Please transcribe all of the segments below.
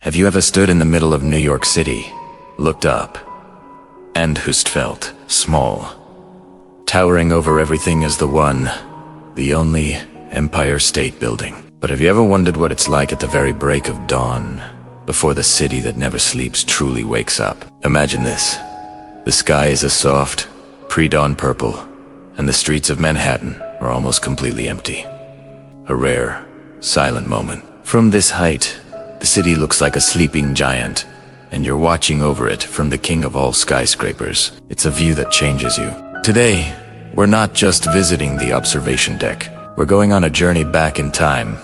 Have you ever stood in the middle of New York City, looked up, and just felt small? Towering over everything is the only Empire State Building. But have you ever wondered what it's like at the very break of dawn, before the city that never sleeps truly wakes up? Imagine this. The sky is a soft, pre-dawn purple, and the streets of Manhattan are almost completely empty. A rare, silent moment. From this height, the city looks like a sleeping giant, and you're watching over it from the king of all skyscrapers. It's a view that changes you. Today, we're not just visiting the observation deck. We're going on a journey back in time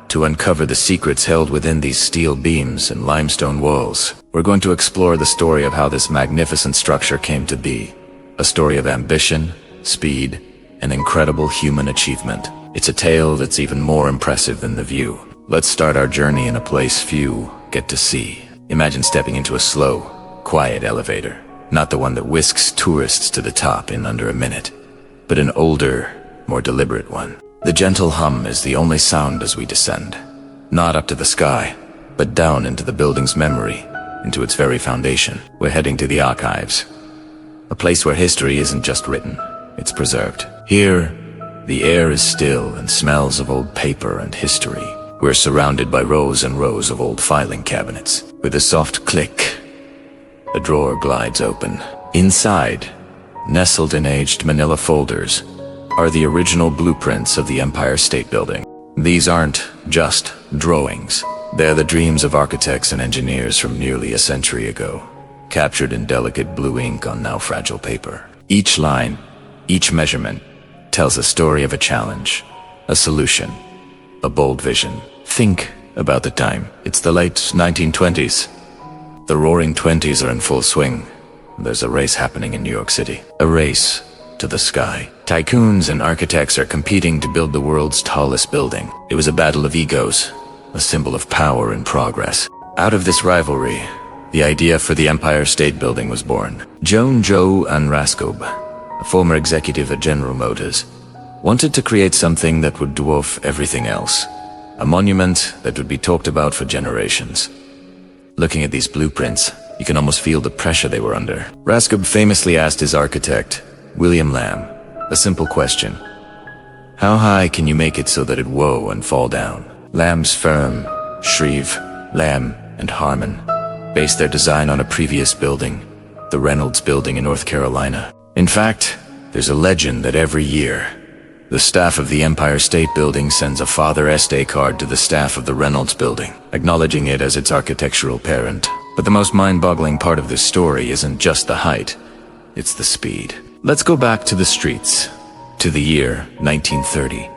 to uncover the secrets held within these steel beams and limestone walls. We're going to explore the story of how this magnificent structure came to be. A story of ambition, speed, and incredible human achievement. It's a tale that's even more impressive than the view. Let's start our journey in a place few get to see. Imagine stepping into a slow, quiet elevator. Not the one that whisks tourists to the top in under a minute, but an older, more deliberate one. The gentle hum is the only sound as we descend. Not up to the sky, but down into the building's memory, into its very foundation. We're heading to the archives. A place where history isn't just written, it's preserved. Here, the air is still and smells of old paper and history. We're surrounded by rows and rows of old filing cabinets. With a soft click, a drawer glides open. Inside, nestled in aged manila folders, are the original blueprints of the Empire State Building. These aren't just drawings. They're the dreams of architects and engineers from nearly a century ago, captured in delicate blue ink on now fragile paper. Each line, each measurement, tells a story of a challenge, a solution, a bold vision. Think about the time. It's the late 1920s. The roaring 20s are in full swing. There's a race happening in New York City. A race to the sky. Tycoons and architects are competing to build the world's tallest building. It was a battle of egos, a symbol of power and progress. Out of this rivalry, the idea for the Empire State Building was born. Joe and Raskob, a former executive at General Motors, wanted to create something that would dwarf everything else. A monument that would be talked about for generations. Looking at these blueprints, you can almost feel the pressure they were under. Raskob famously asked his architect, William Lamb, a simple question. How high can you make it so that it woe and fall down? Lamb's firm, Shreve, Lamb, and Harmon, based their design on a previous building, the Reynolds Building in North Carolina. In fact, there's a legend that every year, the staff of the Empire State Building sends a Father's Day card to the staff of the Reynolds Building, acknowledging it as its architectural parent. But the most mind-boggling part of this story isn't just the height, it's the speed. Let's go back to the streets, to the year 1930.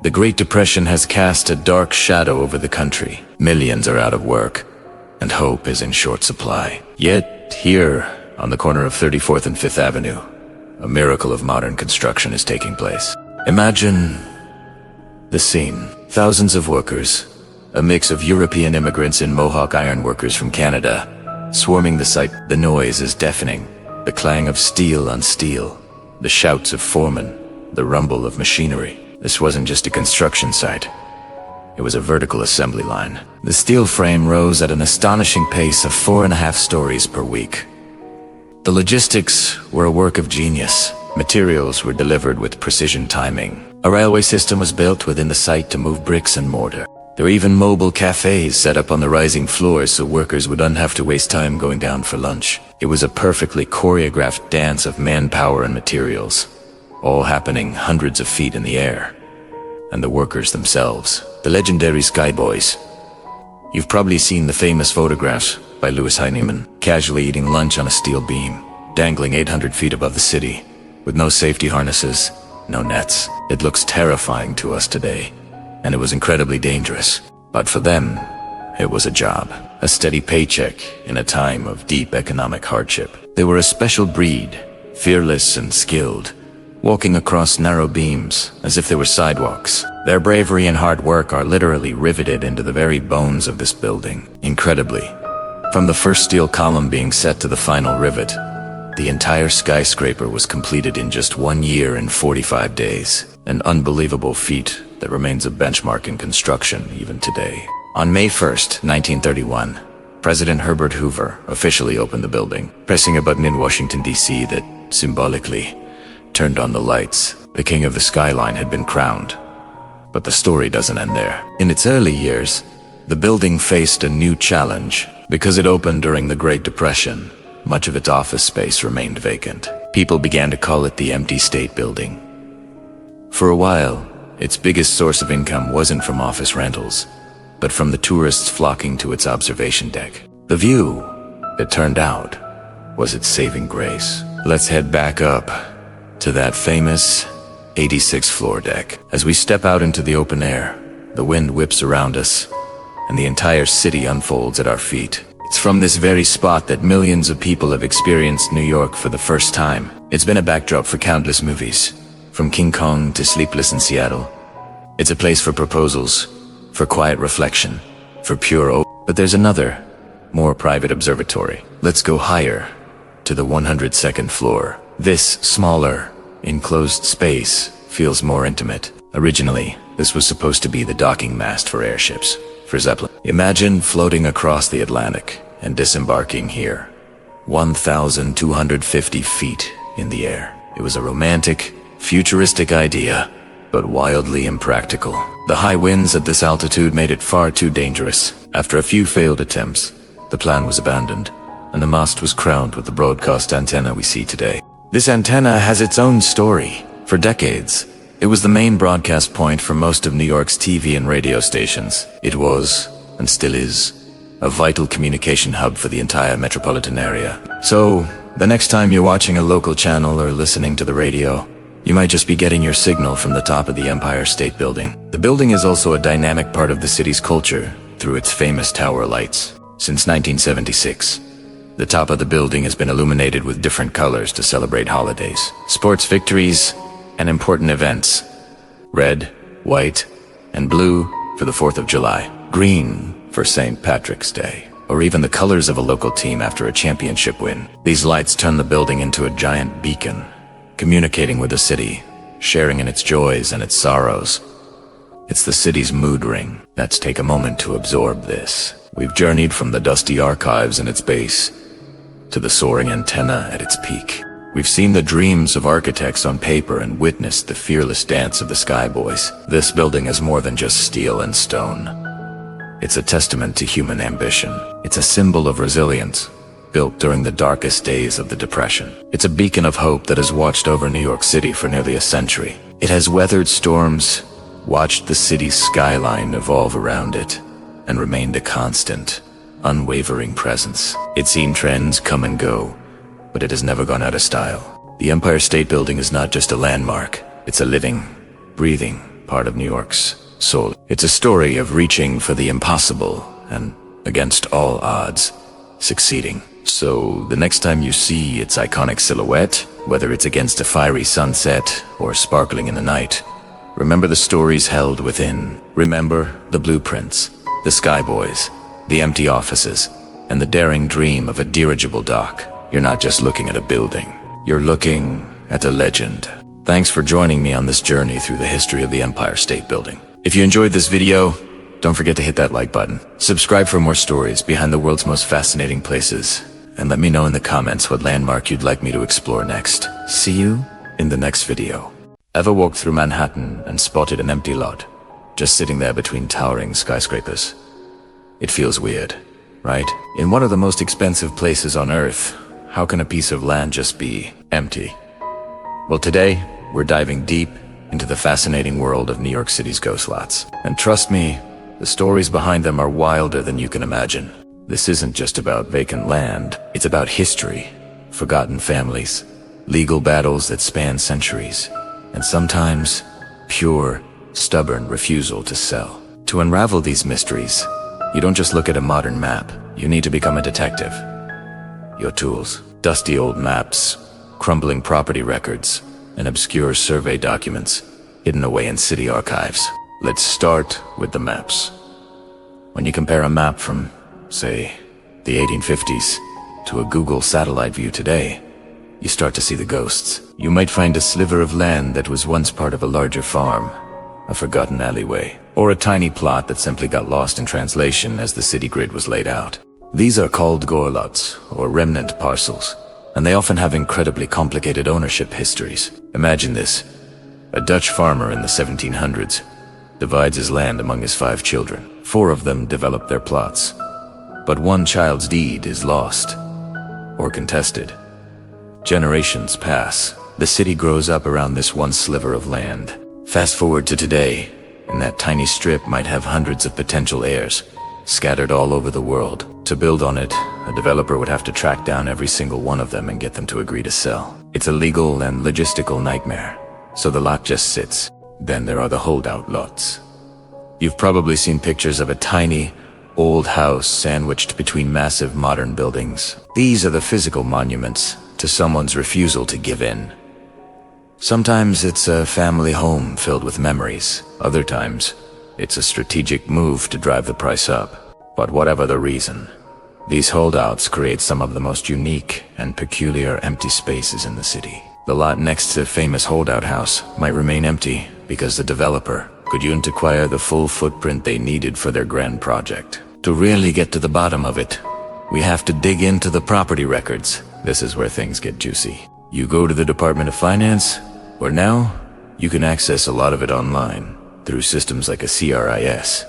The Great Depression has cast a dark shadow over the country. Millions are out of work, and hope is in short supply. Yet, here, on the corner of 34th and 5th Avenue, a miracle of modern construction is taking place. Imagine the scene. Thousands of workers, a mix of European immigrants and Mohawk ironworkers from Canada, swarming the site. The noise is deafening. The clang of steel on steel, the shouts of foremen, the rumble of machinery. This wasn't just a construction site. It was a vertical assembly line. The steel frame rose at an astonishing pace of 4.5 stories per week. The logistics were a work of genius. Materials were delivered with precision timing. A railway system was built within the site to move bricks and mortar. There were even mobile cafes set up on the rising floors so workers wouldn't have to waste time going down for lunch. It was a perfectly choreographed dance of manpower and materials, all happening hundreds of feet in the air. And the workers themselves, the legendary Skyboys. You've probably seen the famous photographs by Louis Heinemann, casually eating lunch on a steel beam, dangling 800 feet above the city, with no safety harnesses, no nets. It looks terrifying to us today, and it was incredibly dangerous. But for them, it was a job, a steady paycheck in a time of deep economic hardship. They were a special breed, fearless and skilled, walking across narrow beams as if they were sidewalks. Their bravery and hard work are literally riveted into the very bones of this building. Incredibly, from the first steel column being set to the final rivet, the entire skyscraper was completed in just 1 year and 45 days. An unbelievable feat that remains a benchmark in construction even today. On May 1st, 1931, President Herbert Hoover officially opened the building, pressing a button in Washington, D.C. that symbolically turned on the lights. The king of the skyline had been crowned. But the story doesn't end there. In its early years, the building faced a new challenge. Because it opened during the Great Depression, much of its office space remained vacant. People began to call it the Empty State Building. For a while, its biggest source of income wasn't from office rentals, but from the tourists flocking to its observation deck. The view, it turned out, was its saving grace. Let's head back up to that famous 86th floor deck. As we step out into the open air, the wind whips around us, and the entire city unfolds at our feet. It's from this very spot that millions of people have experienced New York for the first time. It's been a backdrop for countless movies, from King Kong to Sleepless in Seattle. It's a place for proposals, for quiet reflection, for pure But there's another, more private observatory. Let's go higher, to the 102nd floor. This smaller, enclosed space feels more intimate. Originally, this was supposed to be the docking mast for airships, for Zeppelin. Imagine floating across the Atlantic and disembarking here, 1,250 feet in the air. It was a romantic, futuristic idea, but wildly impractical. The high winds at this altitude made it far too dangerous. After a few failed attempts, the plan was abandoned, and the mast was crowned with the broadcast antenna we see today. This antenna has its own story. For decades, it was the main broadcast point for most of New York's TV and radio stations. It was, and still is, a vital communication hub for the entire metropolitan area. So, the next time you're watching a local channel or listening to the radio, you might just be getting your signal from the top of the Empire State Building. The building is also a dynamic part of the city's culture through its famous tower lights. Since 1976, the top of the building has been illuminated with different colors to celebrate holidays, sports victories, and important events. Red, white, and blue for the 4th of July. Green for St. Patrick's Day. Or even the colors of a local team after a championship win. These lights turn the building into a giant beacon, communicating with the city, sharing in its joys and its sorrows. It's the city's mood ring. Let's take a moment to absorb this. We've journeyed from the dusty archives in its base to the soaring antenna at its peak. We've seen the dreams of architects on paper and witnessed the fearless dance of the skyboys. This building is more than just steel and stone. It's a testament to human ambition. It's a symbol of resilience, built during the darkest days of the Depression. It's a beacon of hope that has watched over New York City for nearly a century. It has weathered storms, watched the city's skyline evolve around it, and remained a constant, unwavering presence. It's seen trends come and go, but it has never gone out of style. The Empire State Building is not just a landmark. It's a living, breathing part of New York's soul. It's a story of reaching for the impossible and, against all odds, succeeding. So the next time you see its iconic silhouette, whether it's against a fiery sunset or sparkling in the night, remember the stories held within. Remember the blueprints, the skyboys, the empty offices, and the daring dream of a dirigible dock. You're not just looking at a building. You're looking at a legend. Thanks for joining me on this journey through the history of the Empire State Building. If you enjoyed this video, don't forget to hit that like button. Subscribe for more stories behind the world's most fascinating places. And let me know in the comments what landmark you'd like me to explore next. See you in the next video. Ever walked through Manhattan and spotted an empty lot, just sitting there between towering skyscrapers? It feels weird, right? In one of the most expensive places on Earth, how can a piece of land just be empty? Well, today, we're diving deep into the fascinating world of New York City's ghost lots. And trust me, the stories behind them are wilder than you can imagine. This isn't just about vacant land. It's about history, forgotten families, legal battles that span centuries, and sometimes pure, stubborn refusal to sell. To unravel these mysteries, you don't just look at a modern map. You need to become a detective. Your tools: dusty old maps, crumbling property records, and obscure survey documents hidden away in city archives. Let's start with the maps. When you compare a map from, say, the 1850s to a Google satellite view today, you start to see the ghosts. You might find a sliver of land that was once part of a larger farm, a forgotten alleyway, or a tiny plot that simply got lost in translation as the city grid was laid out. These are called gorlots, or remnant parcels, and they often have incredibly complicated ownership histories. Imagine this. A Dutch farmer in the 1700s divides his land among his 5 children. 4 of them develop their plots, but one child's deed is lost or contested. Generations pass. The city grows up around this one sliver of land. Fast forward to today, and that tiny strip might have hundreds of potential heirs, scattered all over the world. To build on it, a developer would have to track down every single one of them and get them to agree to sell. It's a legal and logistical nightmare, so the lot just sits. Then there are the holdout lots. You've probably seen pictures of a tiny, old house sandwiched between massive modern buildings. These are the physical monuments to someone's refusal to give in. Sometimes it's a family home filled with memories. Other times, it's a strategic move to drive the price up. But whatever the reason, these holdouts create some of the most unique and peculiar empty spaces in the city. The lot next to the famous holdout house might remain empty because the developer couldn't acquire the full footprint they needed for their grand project. To really get to the bottom of it, we have to dig into the property records. This is where things get juicy. You go to the Department of Finance, where now you can access a lot of it online through systems like a CRIS.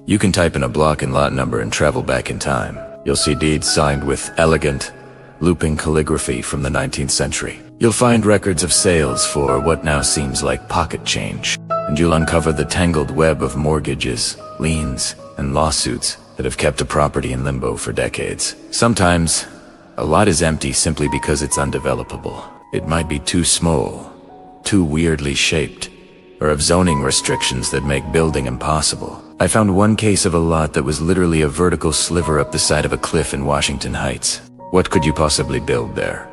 You can type in a block and lot number and travel back in time. You'll see deeds signed with elegant, looping calligraphy from the 19th century. You'll find records of sales for what now seems like pocket change, and you'll uncover the tangled web of mortgages, liens, and lawsuits that have kept a property in limbo for decades. Sometimes, a lot is empty simply because it's undevelopable. It might be too small, too weirdly shaped, or have zoning restrictions that make building impossible. I found one case of a lot that was literally a vertical sliver up the side of a cliff in Washington Heights. What could you possibly build there?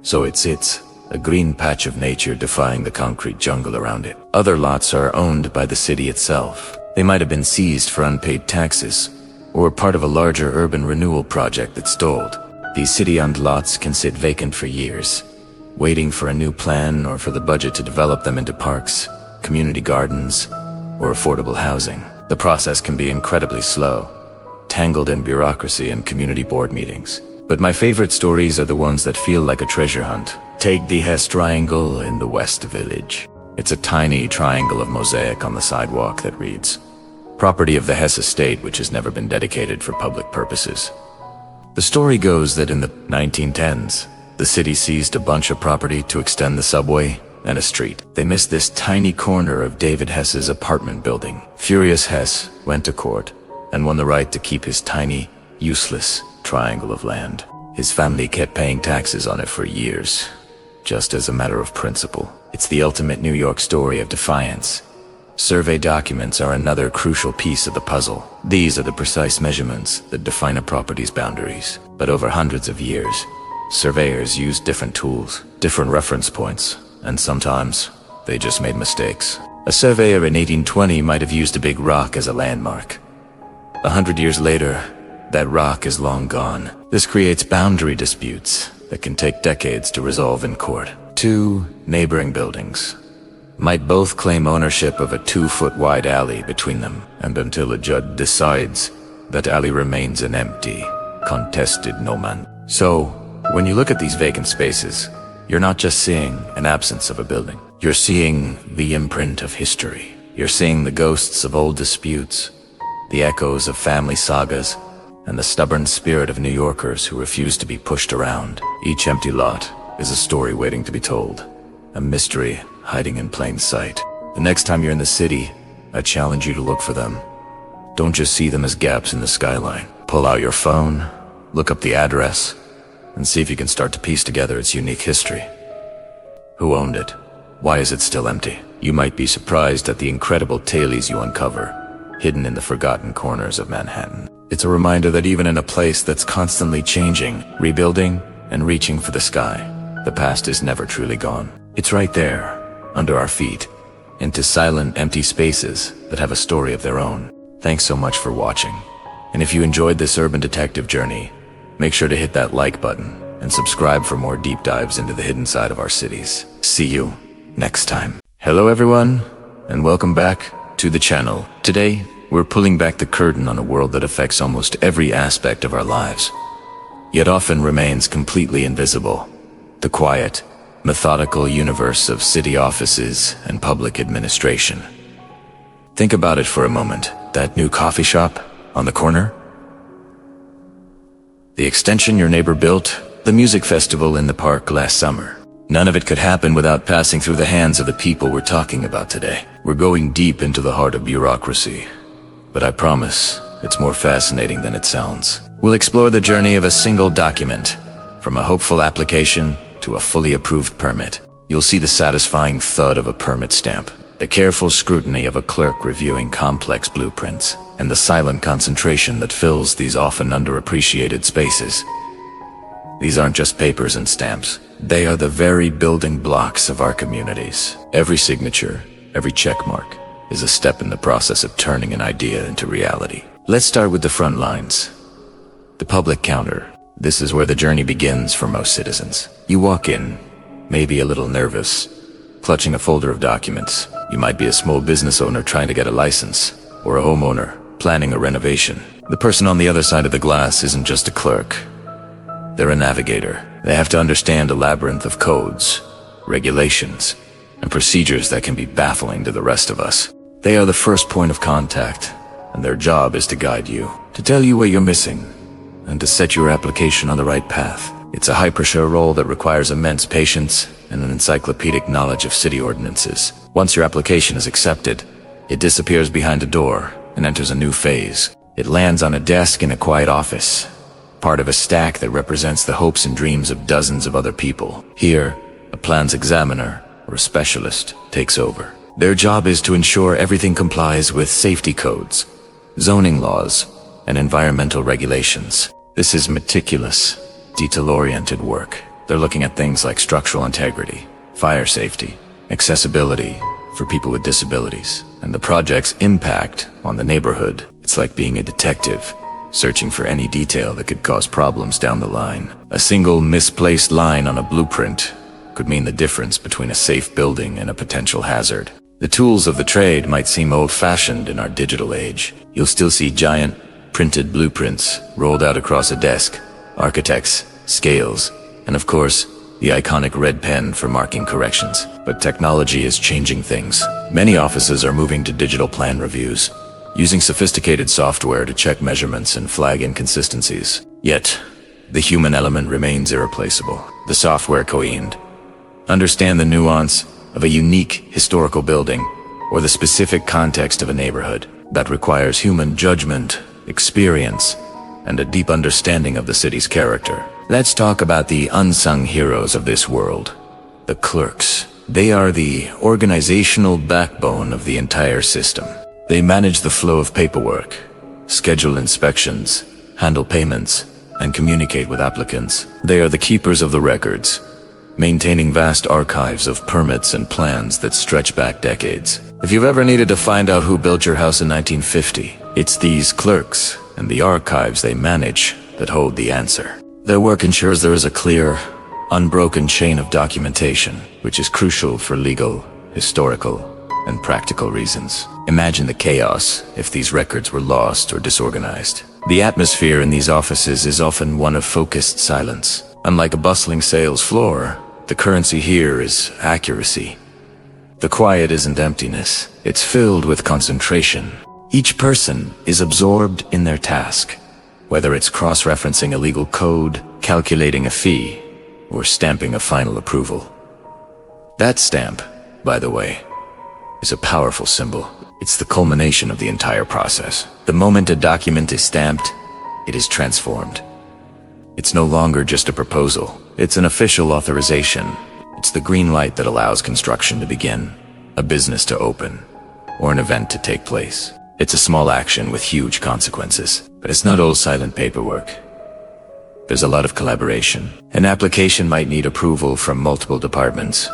So it sits, a green patch of nature defying the concrete jungle around it. Other lots are owned by the city itself. They might have been seized for unpaid taxes, or part of a larger urban renewal project that stalled. These city-owned lots can sit vacant for years, waiting for a new plan or for the budget to develop them into parks, community gardens, or affordable housing. The process can be incredibly slow, tangled in bureaucracy and community board meetings. But my favorite stories are the ones that feel like a treasure hunt. Take the Hess Triangle in the West Village. It's a tiny triangle of mosaic on the sidewalk that reads, "Property of the Hess Estate, which has never been dedicated for public purposes." The story goes that in the 1910s, the city seized a bunch of property to extend the subway and a street. They missed this tiny corner of David Hess's apartment building. Furious Hess went to court and won the right to keep his tiny, useless triangle of land. His family kept paying taxes on it for years, just as a matter of principle. It's the ultimate New York story of defiance. Survey documents are another crucial piece of the puzzle. These are the precise measurements that define a property's boundaries. But over hundreds of years, surveyors used different tools, different reference points, and sometimes they just made mistakes. A surveyor in 1820 might have used a big rock as a landmark. 100 years later, that rock is long gone. This creates boundary disputes that can take decades to resolve in court. 2 neighboring buildings might both claim ownership of a 2-foot-wide alley between them, and until a judge decides, that alley remains an empty, contested no man. So, when you look at these vacant spaces, you're not just seeing an absence of a building. You're seeing the imprint of history. You're seeing the ghosts of old disputes, the echoes of family sagas, and the stubborn spirit of New Yorkers who refuse to be pushed around. Each empty lot is a story waiting to be told, a mystery hiding in plain sight. The next time you're in the city, I challenge you to look for them. Don't just see them as gaps in the skyline. Pull out your phone, look up the address, and see if you can start to piece together its unique history. Who owned it? Why is it still empty? You might be surprised at the incredible tales you uncover, hidden in the forgotten corners of Manhattan. It's a reminder that even in a place that's constantly changing, rebuilding, and reaching for the sky, the past is never truly gone. It's right there, under our feet, into silent, empty spaces that have a story of their own. Thanks so much for watching. And if you enjoyed this urban detective journey, make sure to hit that like button and subscribe for more deep dives into the hidden side of our cities. See you next time. Hello everyone, and welcome back to the channel. Today, we're pulling back the curtain on a world that affects almost every aspect of our lives, yet often remains completely invisible. The quiet, methodical universe of city offices and public administration. Think about it for a moment. That new coffee shop on the corner? The extension your neighbor built? The music festival in the park last summer? None of it could happen without passing through the hands of the people we're talking about today. We're going deep into the heart of bureaucracy, but I promise it's more fascinating than it sounds. We'll explore the journey of a single document, from a hopeful application to a fully approved permit. You'll see the satisfying thud of a permit stamp, the careful scrutiny of a clerk reviewing complex blueprints, and the silent concentration that fills these often underappreciated spaces. These aren't just papers and stamps. They are the very building blocks of our communities. Every signature, every checkmark, is a step in the process of turning an idea into reality. Let's start with the front lines. The public counter. This is where the journey begins for most citizens. You walk in, maybe a little nervous, clutching a folder of documents. You might be a small business owner trying to get a license, or a homeowner planning a renovation. The person on the other side of the glass isn't just a clerk. They're a navigator. They have to understand a labyrinth of codes, regulations, and procedures that can be baffling to the rest of us. They are the first point of contact, and their job is to guide you, to tell you what you're missing, and to set your application on the right path. It's a high-pressure role that requires immense patience and an encyclopedic knowledge of city ordinances. Once your application is accepted, it disappears behind a door and enters a new phase. It lands on a desk in a quiet office, part of a stack that represents the hopes and dreams of dozens of other people. Here, a plans examiner or a specialist takes over. Their job is to ensure everything complies with safety codes, zoning laws, and environmental regulations. This is meticulous, detail-oriented work. They're looking at things like structural integrity, fire safety, accessibility for people with disabilities, and the project's impact on the neighborhood. It's like being a detective, searching for any detail that could cause problems down the line. A single misplaced line on a blueprint could mean the difference between a safe building and a potential hazard. The tools of the trade might seem old-fashioned in our digital age. You'll still see giant, printed blueprints rolled out across a desk, architects, scales, and of course, the iconic red pen for marking corrections. But technology is changing things. Many offices are moving to digital plan reviews, using sophisticated software to check measurements and flag inconsistencies. Yet, the human element remains irreplaceable. The software quotient. Understand the nuance of a unique historical building or the specific context of a neighborhood. That requires human judgment, experience, and a deep understanding of the city's character. Let's talk about the unsung heroes of this world, the clerks. They are the organizational backbone of the entire system. They manage the flow of paperwork, schedule inspections, handle payments, and communicate with applicants. They are the keepers of the records, maintaining vast archives of permits and plans that stretch back decades. If you've ever needed to find out who built your house in 1950, it's these clerks and the archives they manage that hold the answer. Their work ensures there is a clear, unbroken chain of documentation, which is crucial for legal, historical, and practical reasons. Imagine the chaos if these records were lost or disorganized. The atmosphere in these offices is often one of focused silence. Unlike a bustling sales floor, the currency here is accuracy. The quiet isn't emptiness, it's filled with concentration. Each person is absorbed in their task, whether it's cross-referencing a legal code, calculating a fee, or stamping a final approval. That stamp, by the way, is a powerful symbol. It's the culmination of the entire process. The moment a document is stamped, it is transformed. It's no longer just a proposal. It's an official authorization. It's the green light that allows construction to begin, a business to open, or an event to take place. It's a small action with huge consequences, but it's not all silent paperwork. There's a lot of collaboration. An application might need approval from multiple departments.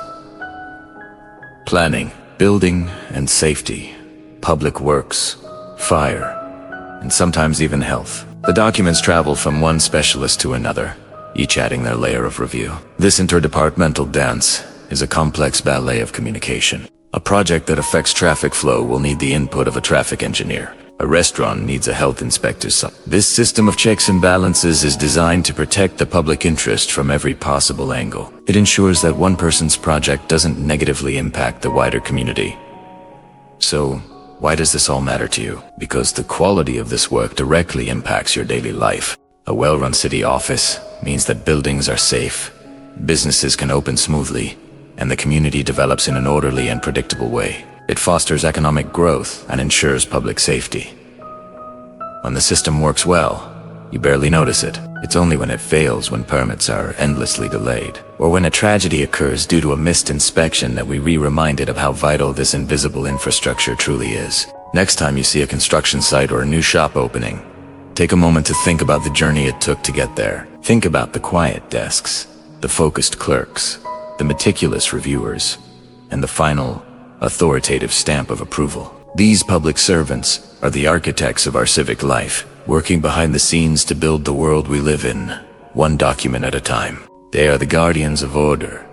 Planning, building and safety, public works, fire, and sometimes even health. The documents travel from one specialist to another, each adding their layer of review. This interdepartmental dance is a complex ballet of communication. A project that affects traffic flow will need the input of a traffic engineer. A restaurant needs a health inspector. This system of checks and balances is designed to protect the public interest from every possible angle. It ensures that one person's project doesn't negatively impact the wider community. So, why does this all matter to you? Because the quality of this work directly impacts your daily life. A well-run city office means that buildings are safe, businesses can open smoothly, and the community develops in an orderly and predictable way. It fosters economic growth and ensures public safety. When the system works well, you barely notice it. It's only when it fails, when permits are endlessly delayed, or when a tragedy occurs due to a missed inspection, that we re-reminded of how vital this invisible infrastructure truly is. Next time you see a construction site or a new shop opening, take a moment to think about the journey it took to get there. Think about the quiet desks, the focused clerks, the meticulous reviewers, and the final, authoritative stamp of approval. These public servants are the architects of our civic life, working behind the scenes to build the world we live in, one document at a time. They are the guardians of order,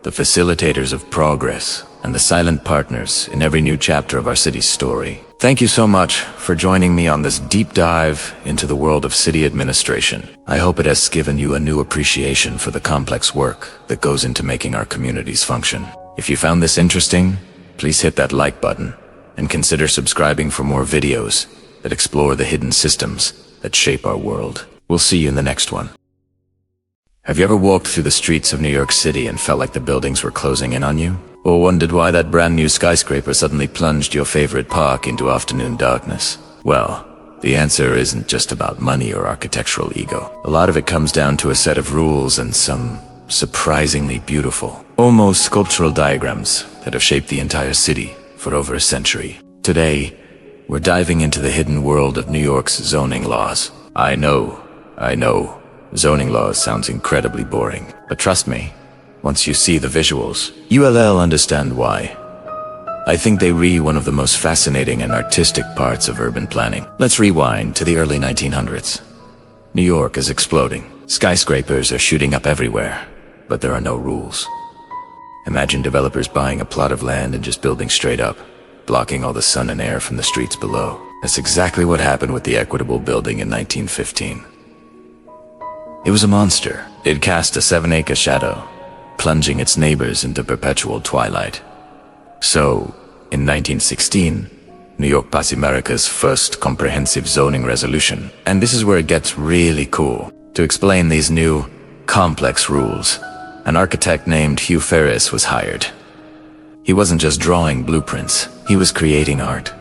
the facilitators of progress, and the silent partners in every new chapter of our city's story. Thank you so much for joining me on this deep dive into the world of city administration. I hope it has given you a new appreciation for the complex work that goes into making our communities function. If you found this interesting, please hit that like button and consider subscribing for more videos that explore the hidden systems that shape our world. We'll see you in the next one. Have you ever walked through the streets of New York City and felt like the buildings were closing in on you? Or wondered why that brand new skyscraper suddenly plunged your favorite park into afternoon darkness? Well, the answer isn't just about money or architectural ego. A lot of it comes down to a set of rules and some surprisingly beautiful, almost sculptural diagrams that have shaped the entire city for over a century. Today, we're diving into the hidden world of New York's zoning laws. I know, zoning laws sounds incredibly boring, but trust me, once you see the visuals, you'll understand why. I think they re one of the most fascinating and artistic parts of urban planning. Let's rewind to the early 1900s. New York is exploding. Skyscrapers are shooting up everywhere, but there are no rules. Imagine developers buying a plot of land and just building straight up, blocking all the sun and air from the streets below. That's exactly what happened with the Equitable Building in 1915. It was a monster. It cast a 7-acre shadow, plunging its neighbors into perpetual twilight. So, in 1916, New York passed America's first comprehensive zoning resolution. And this is where it gets really cool. To explain these new, complex rules, an architect named Hugh Ferris was hired. He wasn't just drawing blueprints, he was creating art.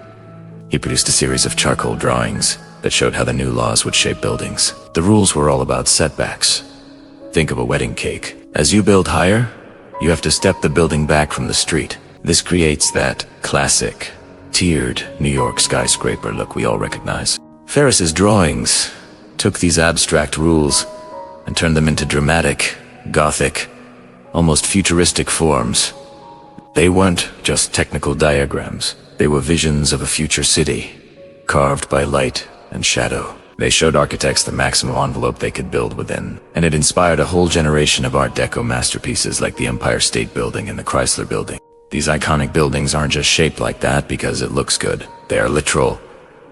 He produced a series of charcoal drawings that showed how the new laws would shape buildings. The rules were all about setbacks. Think of a wedding cake. As you build higher, you have to step the building back from the street. This creates that classic, tiered New York skyscraper look we all recognize. Ferris's drawings took these abstract rules and turned them into dramatic, gothic, almost futuristic forms. They weren't just technical diagrams. They were visions of a future city, carved by light and shadow. They showed architects the maximum envelope they could build within, and it inspired a whole generation of Art Deco masterpieces like the Empire State Building and the Chrysler Building. These iconic buildings aren't just shaped like that because it looks good. They are literal,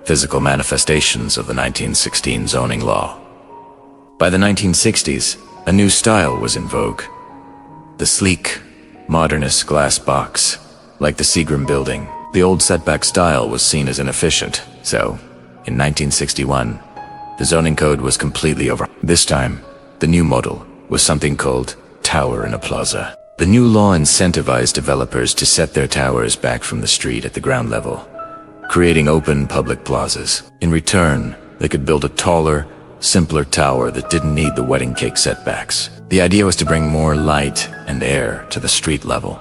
physical manifestations of the 1916 zoning law. By the 1960s, a new style was in vogue. The sleek, modernist glass box, like the Seagram Building. The old setback style was seen as inefficient, so, in 1961, the zoning code was completely over. This time, the new model was something called Tower in a Plaza. The new law incentivized developers to set their towers back from the street at the ground level, creating open public plazas. In return, they could build a taller, simpler tower that didn't need the wedding cake setbacks. The idea was to bring more light and air to the street level,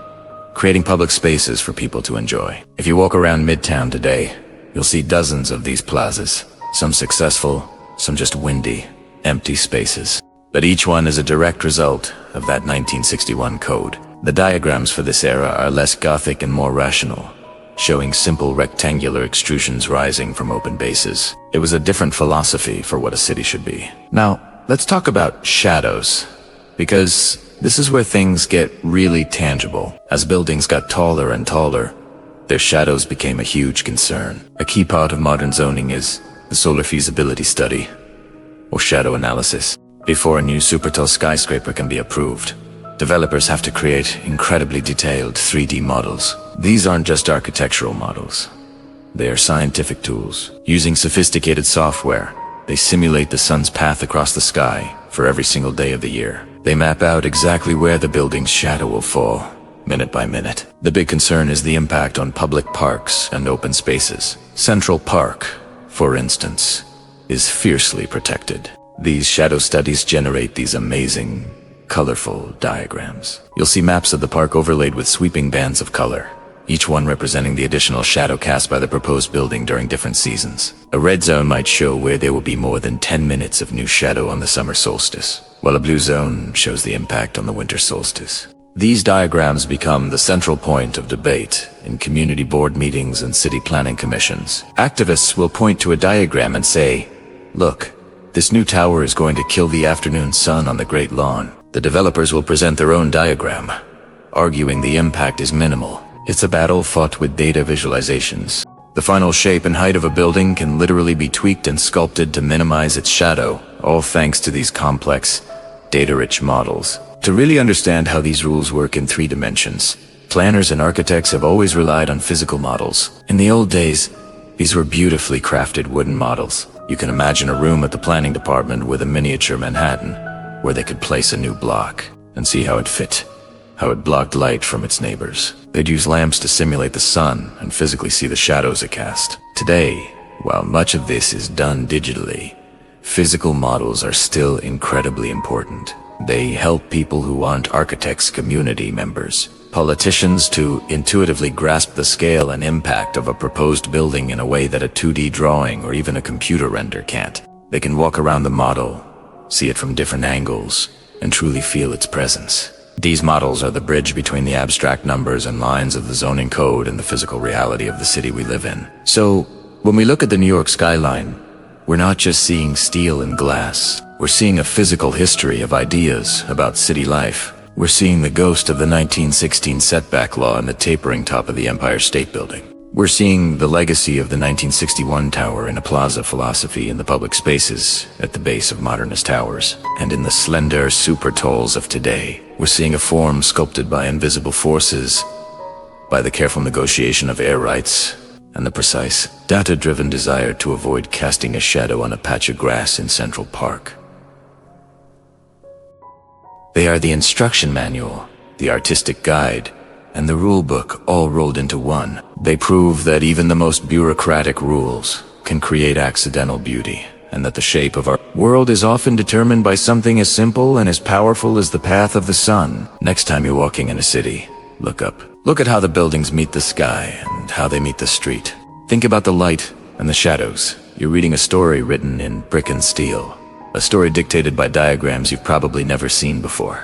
creating public spaces for people to enjoy. If you walk around Midtown today, you'll see dozens of these plazas, some successful, some just windy, empty spaces. But each one is a direct result of that 1961 code. The diagrams for this era are less gothic and more rational, showing simple rectangular extrusions rising from open bases. It was a different philosophy for what a city should be. Now, let's talk about shadows, because This is where things get really tangible. As buildings got taller and taller, their shadows became a huge concern. A key part of modern zoning is the solar feasibility study, or shadow analysis. Before a new super tall skyscraper can be approved, developers have to create incredibly detailed 3D models. These aren't just architectural models. They are scientific tools. Using sophisticated software, they simulate the sun's path across the sky for every single day of the year. They map out exactly where the building's shadow will fall, minute by minute. The big concern is the impact on public parks and open spaces. Central Park, for instance, is fiercely protected. These shadow studies generate these amazing, colorful diagrams. You'll see maps of the park overlaid with sweeping bands of color, each one representing the additional shadow cast by the proposed building during different seasons. A red zone might show where there will be more than 10 minutes of new shadow on the summer solstice, while a blue zone shows the impact on the winter solstice. These diagrams become the central point of debate in community board meetings and city planning commissions. Activists will point to a diagram and say, "Look, this new tower is going to kill the afternoon sun on the Great Lawn." The developers will present their own diagram, arguing the impact is minimal. It's a battle fought with data visualizations. The final shape and height of a building can literally be tweaked and sculpted to minimize its shadow, all thanks to these complex, data-rich models. To really understand how these rules work in 3 dimensions, planners and architects have always relied on physical models. In the old days, these were beautifully crafted wooden models. You can imagine a room at the planning department with a miniature Manhattan, where they could place a new block and see how it fit, how it blocked light from its neighbors. They'd use lamps to simulate the sun and physically see the shadows it cast. Today, while much of this is done digitally, physical models are still incredibly important. They help people who aren't architects, community members, politicians to intuitively grasp the scale and impact of a proposed building in a way that a 2D drawing or even a computer render can't. They can walk around the model, see it from different angles, and truly feel its presence. These models are the bridge between the abstract numbers and lines of the zoning code and the physical reality of the city we live in. So, when we look at the New York skyline, we're not just seeing steel and glass. We're seeing a physical history of ideas about city life. We're seeing the ghost of the 1916 setback law in the tapering top of the Empire State Building. We're seeing the legacy of the 1961 tower in a plaza philosophy in the public spaces at the base of modernist towers. And in the slender super talls of today, we're seeing a form sculpted by invisible forces, by the careful negotiation of air rights, and the precise, data-driven desire to avoid casting a shadow on a patch of grass in Central Park. They are the instruction manual, the artistic guide, and the rule book all rolled into one. They prove that even the most bureaucratic rules can create accidental beauty, and that the shape of our world is often determined by something as simple and as powerful as the path of the sun. Next time you're walking in a city, look up. Look at how the buildings meet the sky and how they meet the street. Think about the light and the shadows. You're reading a story written in brick and steel, a story dictated by diagrams you've probably never seen before.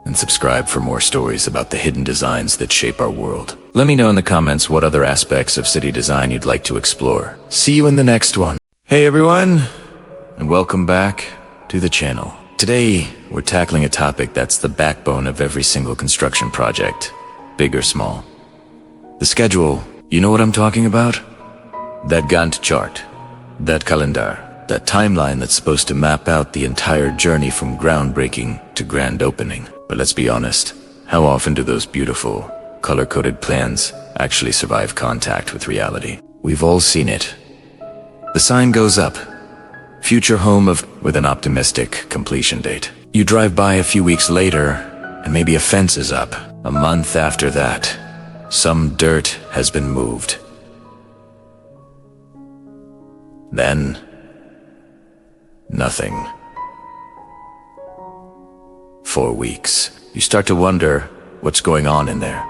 And subscribe for more stories about the hidden designs that shape our world. Let me know in the comments what other aspects of city design you'd like to explore. See you in the next one. Hey everyone, and welcome back to the channel. Today, we're tackling a topic that's the backbone of every single construction project, big or small. The schedule. You know what I'm talking about? That Gantt chart, that calendar, that timeline that's supposed to map out the entire journey from groundbreaking to grand opening. But let's be honest, how often do those beautiful, color-coded plans actually survive contact with reality? We've all seen it. The sign goes up, future home of, with an optimistic completion date. You drive by a few weeks later, and maybe a fence is up. A month after that, some dirt has been moved. Then, nothing. 4 weeks. You start to wonder what's going on in there.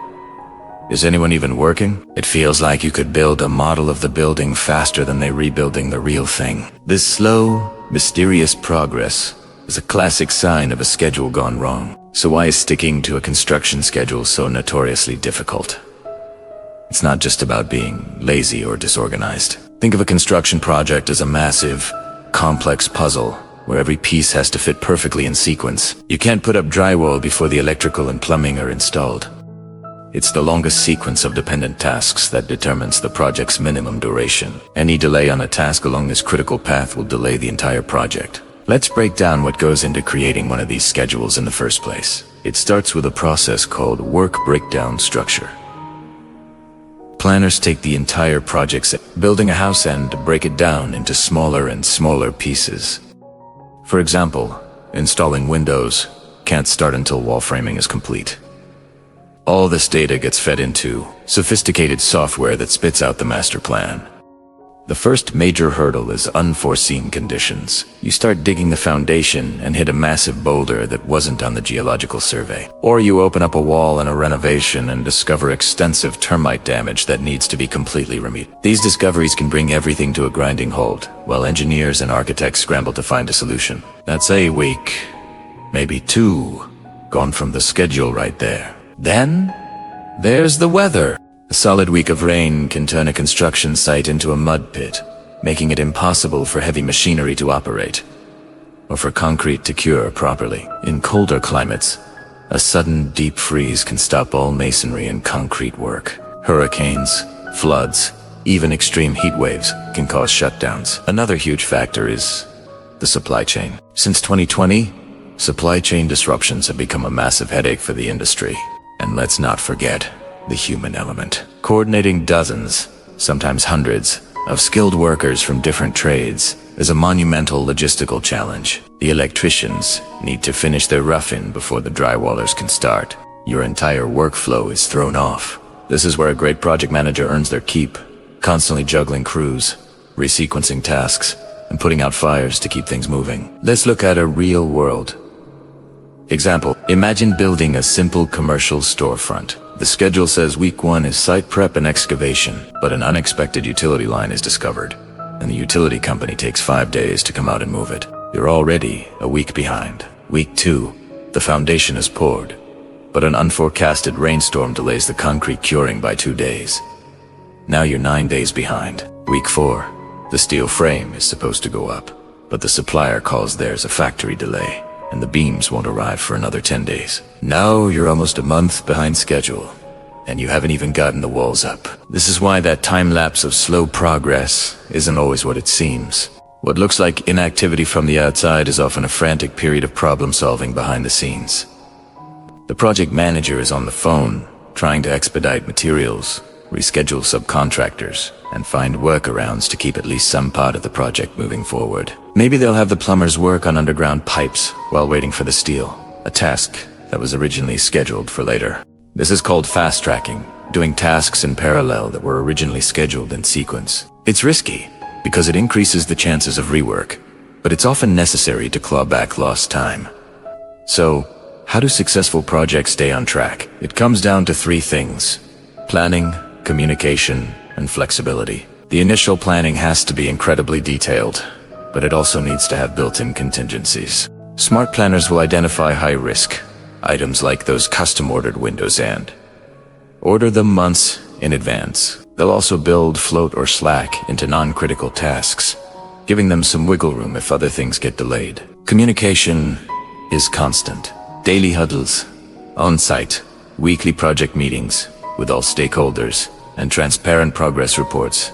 Is anyone even working? It feels like you could build a model of the building faster than they're rebuilding the real thing. This slow, mysterious progress is a classic sign of a schedule gone wrong. So why is sticking to a construction schedule so notoriously difficult? It's not just about being lazy or disorganized. Think of a construction project as a massive, complex puzzle where every piece has to fit perfectly in sequence. You can't put up drywall before the electrical and plumbing are installed. It's the longest sequence of dependent tasks that determines the project's minimum duration. Any delay on a task along this critical path will delay the entire project. Let's break down what goes into creating one of these schedules in the first place. It starts with a process called work breakdown structure. Planners take the entire project, building a house, and break it down into smaller and smaller pieces. For example, installing windows can't start until wall framing is complete. All this data gets fed into sophisticated software that spits out the master plan. The first major hurdle is unforeseen conditions. You start digging the foundation and hit a massive boulder that wasn't on the geological survey. Or you open up a wall in a renovation and discover extensive termite damage that needs to be completely remediated. These discoveries can bring everything to a grinding halt, while engineers and architects scramble to find a solution. That's a week, maybe two, gone from the schedule right there. Then, there's the weather. A solid week of rain can turn a construction site into a mud pit, making it impossible for heavy machinery to operate, or for concrete to cure properly. In colder climates, a sudden deep freeze can stop all masonry and concrete work. Hurricanes, floods, even extreme heat waves can cause shutdowns. Another huge factor is the supply chain. Since 2020, supply chain disruptions have become a massive headache for the industry. And let's not forget the human element. Coordinating dozens, sometimes hundreds, of skilled workers from different trades is a monumental logistical challenge. The electricians need to finish their rough-in before the drywallers can start. Your entire workflow is thrown off. This is where a great project manager earns their keep, constantly juggling crews, resequencing tasks, and putting out fires to keep things moving. Let's look at a real-world example. Imagine building a simple commercial storefront. The schedule says week 1 is site prep and excavation, but an unexpected utility line is discovered, and the utility company takes 5 days to come out and move it. You're already a week behind. Week 2, the foundation is poured, but an unforecasted rainstorm delays the concrete curing by 2 days. Now you're 9 days behind. Week 4, the steel frame is supposed to go up, but the supplier calls theirs a factory delay, and the beams won't arrive for another 10 days. Now you're almost a month behind schedule, and you haven't even gotten the walls up. This is why that time lapse of slow progress isn't always what it seems. What looks like inactivity from the outside is often a frantic period of problem solving behind the scenes. The project manager is on the phone, trying to expedite materials, reschedule subcontractors, and find workarounds to keep at least some part of the project moving forward. Maybe they'll have the plumbers work on underground pipes while waiting for the steel, a task that was originally scheduled for later. This is called fast-tracking, doing tasks in parallel that were originally scheduled in sequence. It's risky, because it increases the chances of rework, but it's often necessary to claw back lost time. So, how do successful projects stay on track? It comes down to 3 things: planning, communication, and flexibility. The initial planning has to be incredibly detailed, but it also needs to have built-in contingencies. Smart planners will identify high-risk items like those custom-ordered windows and order them months in advance. They'll also build float or slack into non-critical tasks, giving them some wiggle room if other things get delayed. Communication is constant. Daily huddles, on-site, weekly project meetings with all stakeholders, and transparent progress reports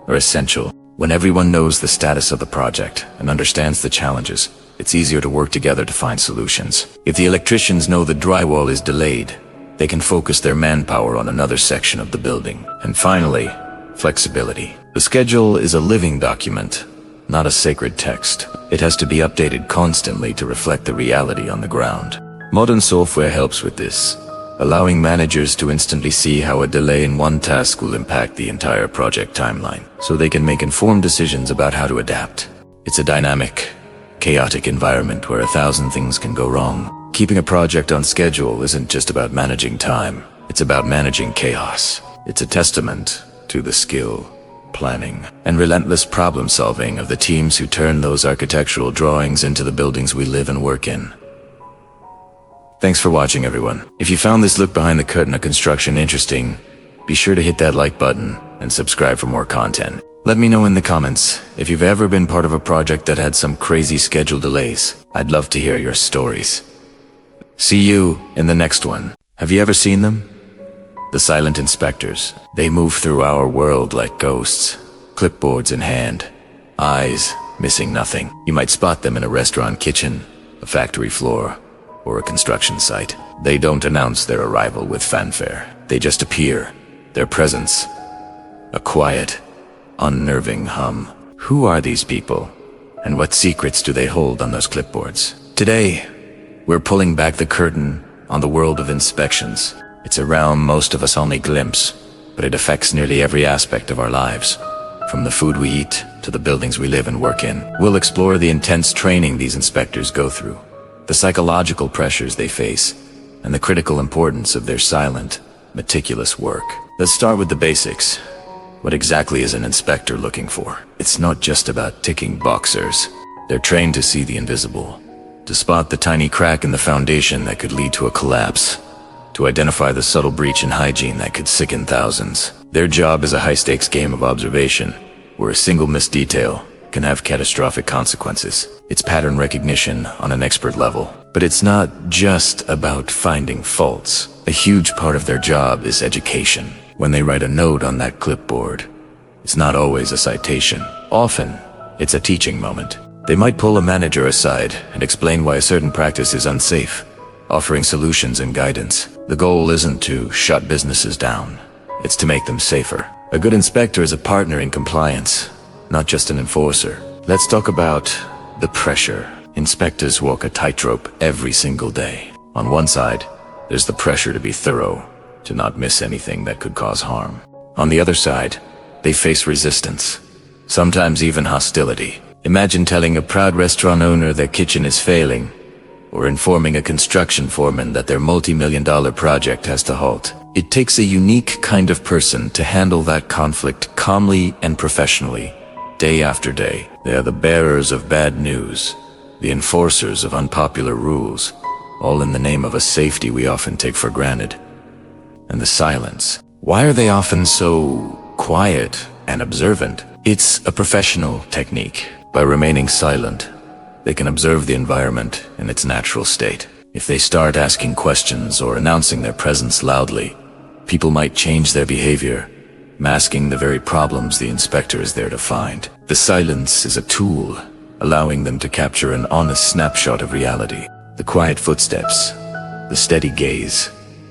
are essential. When everyone knows the status of the project and understands the challenges, it's easier to work together to find solutions. If the electricians know the drywall is delayed, they can focus their manpower on another section of the building. And finally, flexibility. The schedule is a living document, not a sacred text. It has to be updated constantly to reflect the reality on the ground. Modern software helps with this, allowing managers to instantly see how a delay in one task will impact the entire project timeline, so they can make informed decisions about how to adapt. It's a dynamic, chaotic environment where 1,000 things can go wrong. Keeping a project on schedule isn't just about managing time, it's about managing chaos. It's a testament to the skill, planning, and relentless problem-solving of the teams who turn those architectural drawings into the buildings we live and work in. Thanks for watching, everyone. If you found this look behind the curtain of construction interesting, be sure to hit that like button and subscribe for more content. Let me know in the comments if you've ever been part of a project that had some crazy schedule delays. I'd love to hear your stories. See you in the next one. Have you ever seen them? The silent inspectors. They move through our world like ghosts, clipboards in hand, eyes missing nothing. You might spot them in a restaurant kitchen, a factory floor, or a construction site. They don't announce their arrival with fanfare. They just appear. Their presence, a quiet, unnerving hum. Who are these people? And what secrets do they hold on those clipboards? Today, we're pulling back the curtain on the world of inspections. It's a realm most of us only glimpse, but it affects nearly every aspect of our lives. From the food we eat to the buildings we live and work in. We'll explore the intense training these inspectors go through, the psychological pressures they face, and the critical importance of their silent, meticulous work. Let's start with the basics. What exactly is an inspector looking for? It's not just about ticking boxers. They're trained to see the invisible, to spot the tiny crack in the foundation that could lead to a collapse, to identify the subtle breach in hygiene that could sicken thousands. Their job is a high-stakes game of observation, where a single missed detail can have catastrophic consequences. It's pattern recognition on an expert level. But it's not just about finding faults. A huge part of their job is education. When they write a note on that clipboard, it's not always a citation. Often, it's a teaching moment. They might pull a manager aside and explain why a certain practice is unsafe, offering solutions and guidance. The goal isn't to shut businesses down. It's to make them safer. A good inspector is a partner in compliance, not just an enforcer. Let's talk about the pressure. Inspectors walk a tightrope every single day. On one side, there's the pressure to be thorough, to not miss anything that could cause harm. On the other side, they face resistance, sometimes even hostility. Imagine telling a proud restaurant owner their kitchen is failing, or informing a construction foreman that their multi-million-dollar project has to halt. It takes a unique kind of person to handle that conflict calmly and professionally, day after day. They are the bearers of bad news, the enforcers of unpopular rules, all in the name of a safety we often take for granted. And the silence. Why are they often so quiet and observant? It's a professional technique. By remaining silent, they can observe the environment in its natural state. If they start asking questions or announcing their presence loudly, people might change their behavior, masking the very problems the inspector is there to find. The silence is a tool, allowing them to capture an honest snapshot of reality. The quiet footsteps, the steady gaze,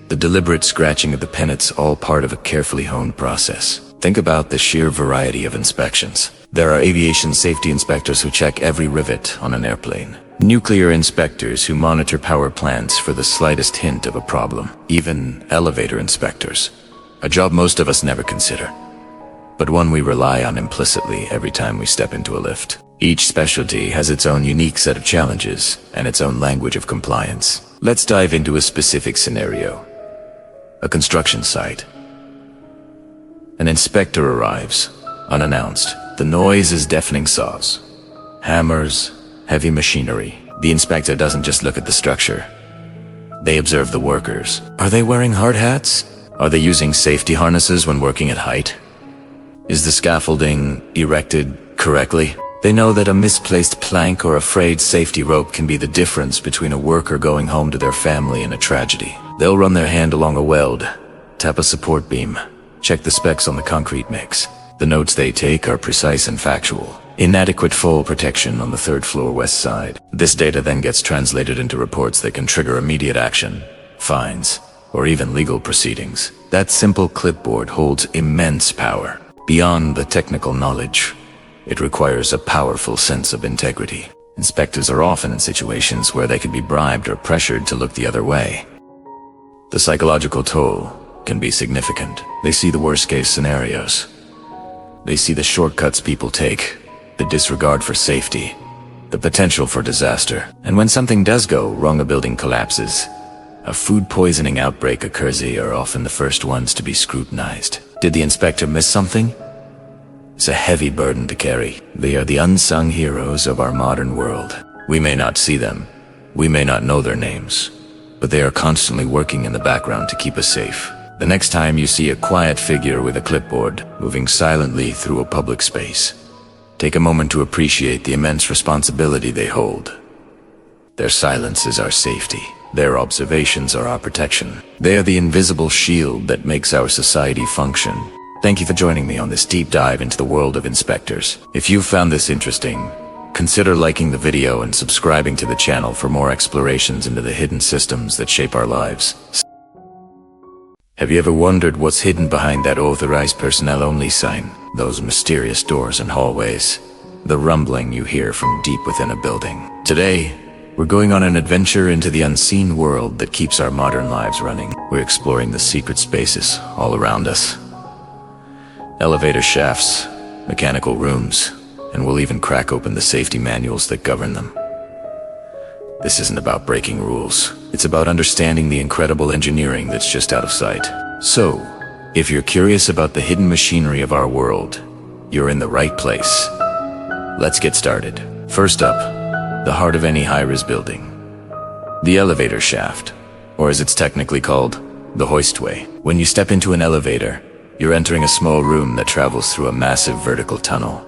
the deliberate scratching of the pen, it's all part of a carefully honed process. Think about the sheer variety of inspections. There are aviation safety inspectors who check every rivet on an airplane. Nuclear inspectors who monitor power plants for the slightest hint of a problem. Even elevator inspectors, a job most of us never consider, but one we rely on implicitly every time we step into a lift. Each specialty has its own unique set of challenges and its own language of compliance. Let's dive into a specific scenario. A construction site. An inspector arrives, unannounced. The noise is deafening saws, hammers, heavy machinery. The inspector doesn't just look at the structure. They observe the workers. Are they wearing hard hats? Are they using safety harnesses when working at height? Is the scaffolding erected correctly? They know that a misplaced plank or a frayed safety rope can be the difference between a worker going home to their family and a tragedy. They'll run their hand along a weld, tap a support beam, check the specs on the concrete mix. The notes they take are precise and factual. Inadequate fall protection on the third floor west side. This data then gets translated into reports that can trigger immediate action, fines, or even legal proceedings. That simple clipboard holds immense power. Beyond the technical knowledge, it requires a powerful sense of integrity. Inspectors are often in situations where they can be bribed or pressured to look the other way. The psychological toll can be significant. They see the worst-case scenarios. They see the shortcuts people take, the disregard for safety, the potential for disaster. And when something does go wrong, a building collapses, a food poisoning outbreak occurs, they are often the first ones to be scrutinized. Did the inspector miss something? It's a heavy burden to carry. They are the unsung heroes of our modern world. We may not see them, we may not know their names, but they are constantly working in the background to keep us safe. The next time you see a quiet figure with a clipboard moving silently through a public space, take a moment to appreciate the immense responsibility they hold. Their silence is our safety. Their observations are our protection. They are the invisible shield that makes our society function. Thank you for joining me on this deep dive into the world of inspectors. If you found this interesting, consider liking the video and subscribing to the channel for more explorations into the hidden systems that shape our lives. Have you ever wondered what's hidden behind that authorized personnel only sign? Those mysterious doors and hallways. The rumbling you hear from deep within a building. Today, we're going on an adventure into the unseen world that keeps our modern lives running. We're exploring the secret spaces all around us. Elevator shafts, mechanical rooms, and we'll even crack open the safety manuals that govern them. This isn't about breaking rules. It's about understanding the incredible engineering that's just out of sight. So, if you're curious about the hidden machinery of our world, you're in the right place. Let's get started. First up, the heart of any high-rise building. The elevator shaft, or as it's technically called, the hoistway. When you step into an elevator, you're entering a small room that travels through a massive vertical tunnel.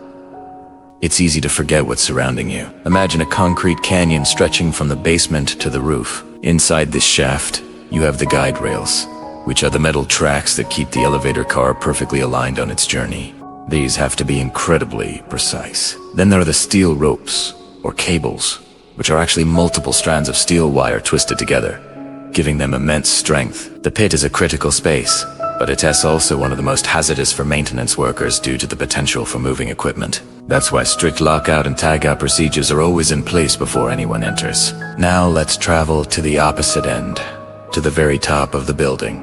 It's easy to forget what's surrounding you. Imagine a concrete canyon stretching from the basement to the roof. Inside this shaft, you have the guide rails, which are the metal tracks that keep the elevator car perfectly aligned on its journey. These have to be incredibly precise. Then there are the steel ropes, or cables, which are actually multiple strands of steel wire twisted together, giving them immense strength. The pit is a critical space, but it's also one of the most hazardous for maintenance workers due to the potential for moving equipment. That's why strict lockout and tagout procedures are always in place before anyone enters. Now let's travel to the opposite end, to the very top of the building.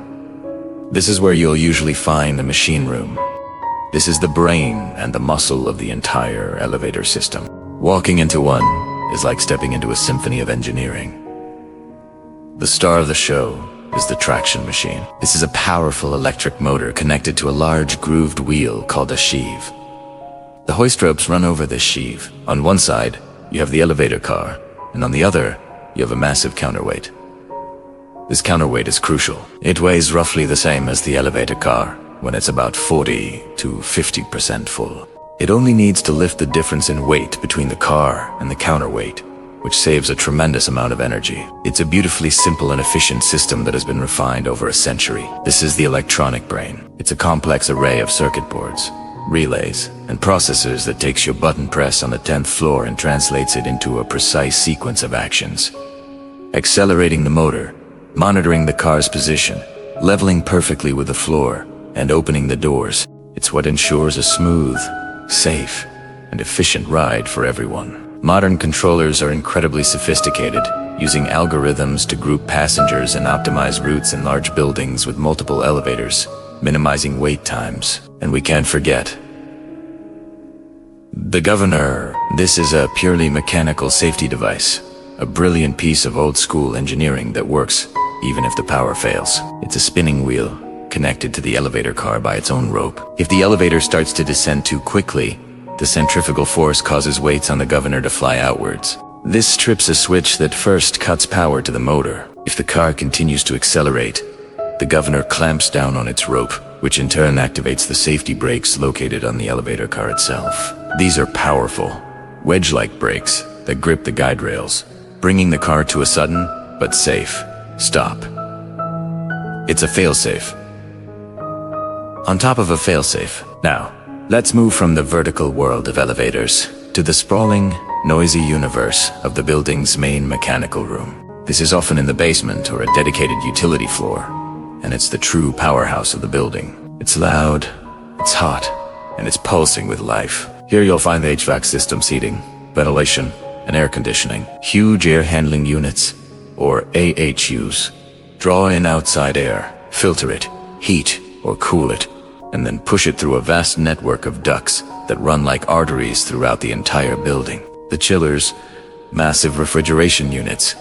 This is where you'll usually find the machine room. This is the brain and the muscle of the entire elevator system. Walking into one is like stepping into a symphony of engineering. The star of the show is the traction machine. This is a powerful electric motor connected to a large grooved wheel called a sheave. The hoist ropes run over this sheave. On one side, you have the elevator car, and on the other, you have a massive counterweight. This counterweight is crucial. It weighs roughly the same as the elevator car when it's about 40 to 50% full. It only needs to lift the difference in weight between the car and the counterweight, which saves a tremendous amount of energy. It's a beautifully simple and efficient system that has been refined over a century. This is the electronic brain. It's a complex array of circuit boards, relays, and processors that takes your button press on the 10th floor and translates it into a precise sequence of actions. Accelerating the motor, monitoring the car's position, leveling perfectly with the floor, and opening the doors. It's what ensures a smooth, safe, and efficient ride for everyone. Modern controllers are incredibly sophisticated, using algorithms to group passengers and optimize routes in large buildings with multiple elevators, minimizing wait times. And we can't forget the governor. This is a purely mechanical safety device, a brilliant piece of old-school engineering that works even if the power fails. It's a spinning wheel connected to the elevator car by its own rope. If the elevator starts to descend too quickly, the centrifugal force causes weights on the governor to fly outwards. This trips a switch that first cuts power to the motor. If the car continues to accelerate, the governor clamps down on its rope, which in turn activates the safety brakes located on the elevator car itself. These are powerful, wedge-like brakes that grip the guide rails, bringing the car to a sudden, but safe, stop. It's a failsafe on top of a failsafe. Now, let's move from the vertical world of elevators to the sprawling, noisy universe of the building's main mechanical room. This is often in the basement or a dedicated utility floor, and it's the true powerhouse of the building. It's loud, it's hot, and it's pulsing with life. Here you'll find the HVAC systems, heating, ventilation, and air conditioning. Huge air handling units, or AHUs, draw in outside air, filter it, heat, or cool it, and then push it through a vast network of ducts that run like arteries throughout the entire building. The chillers, massive refrigeration units,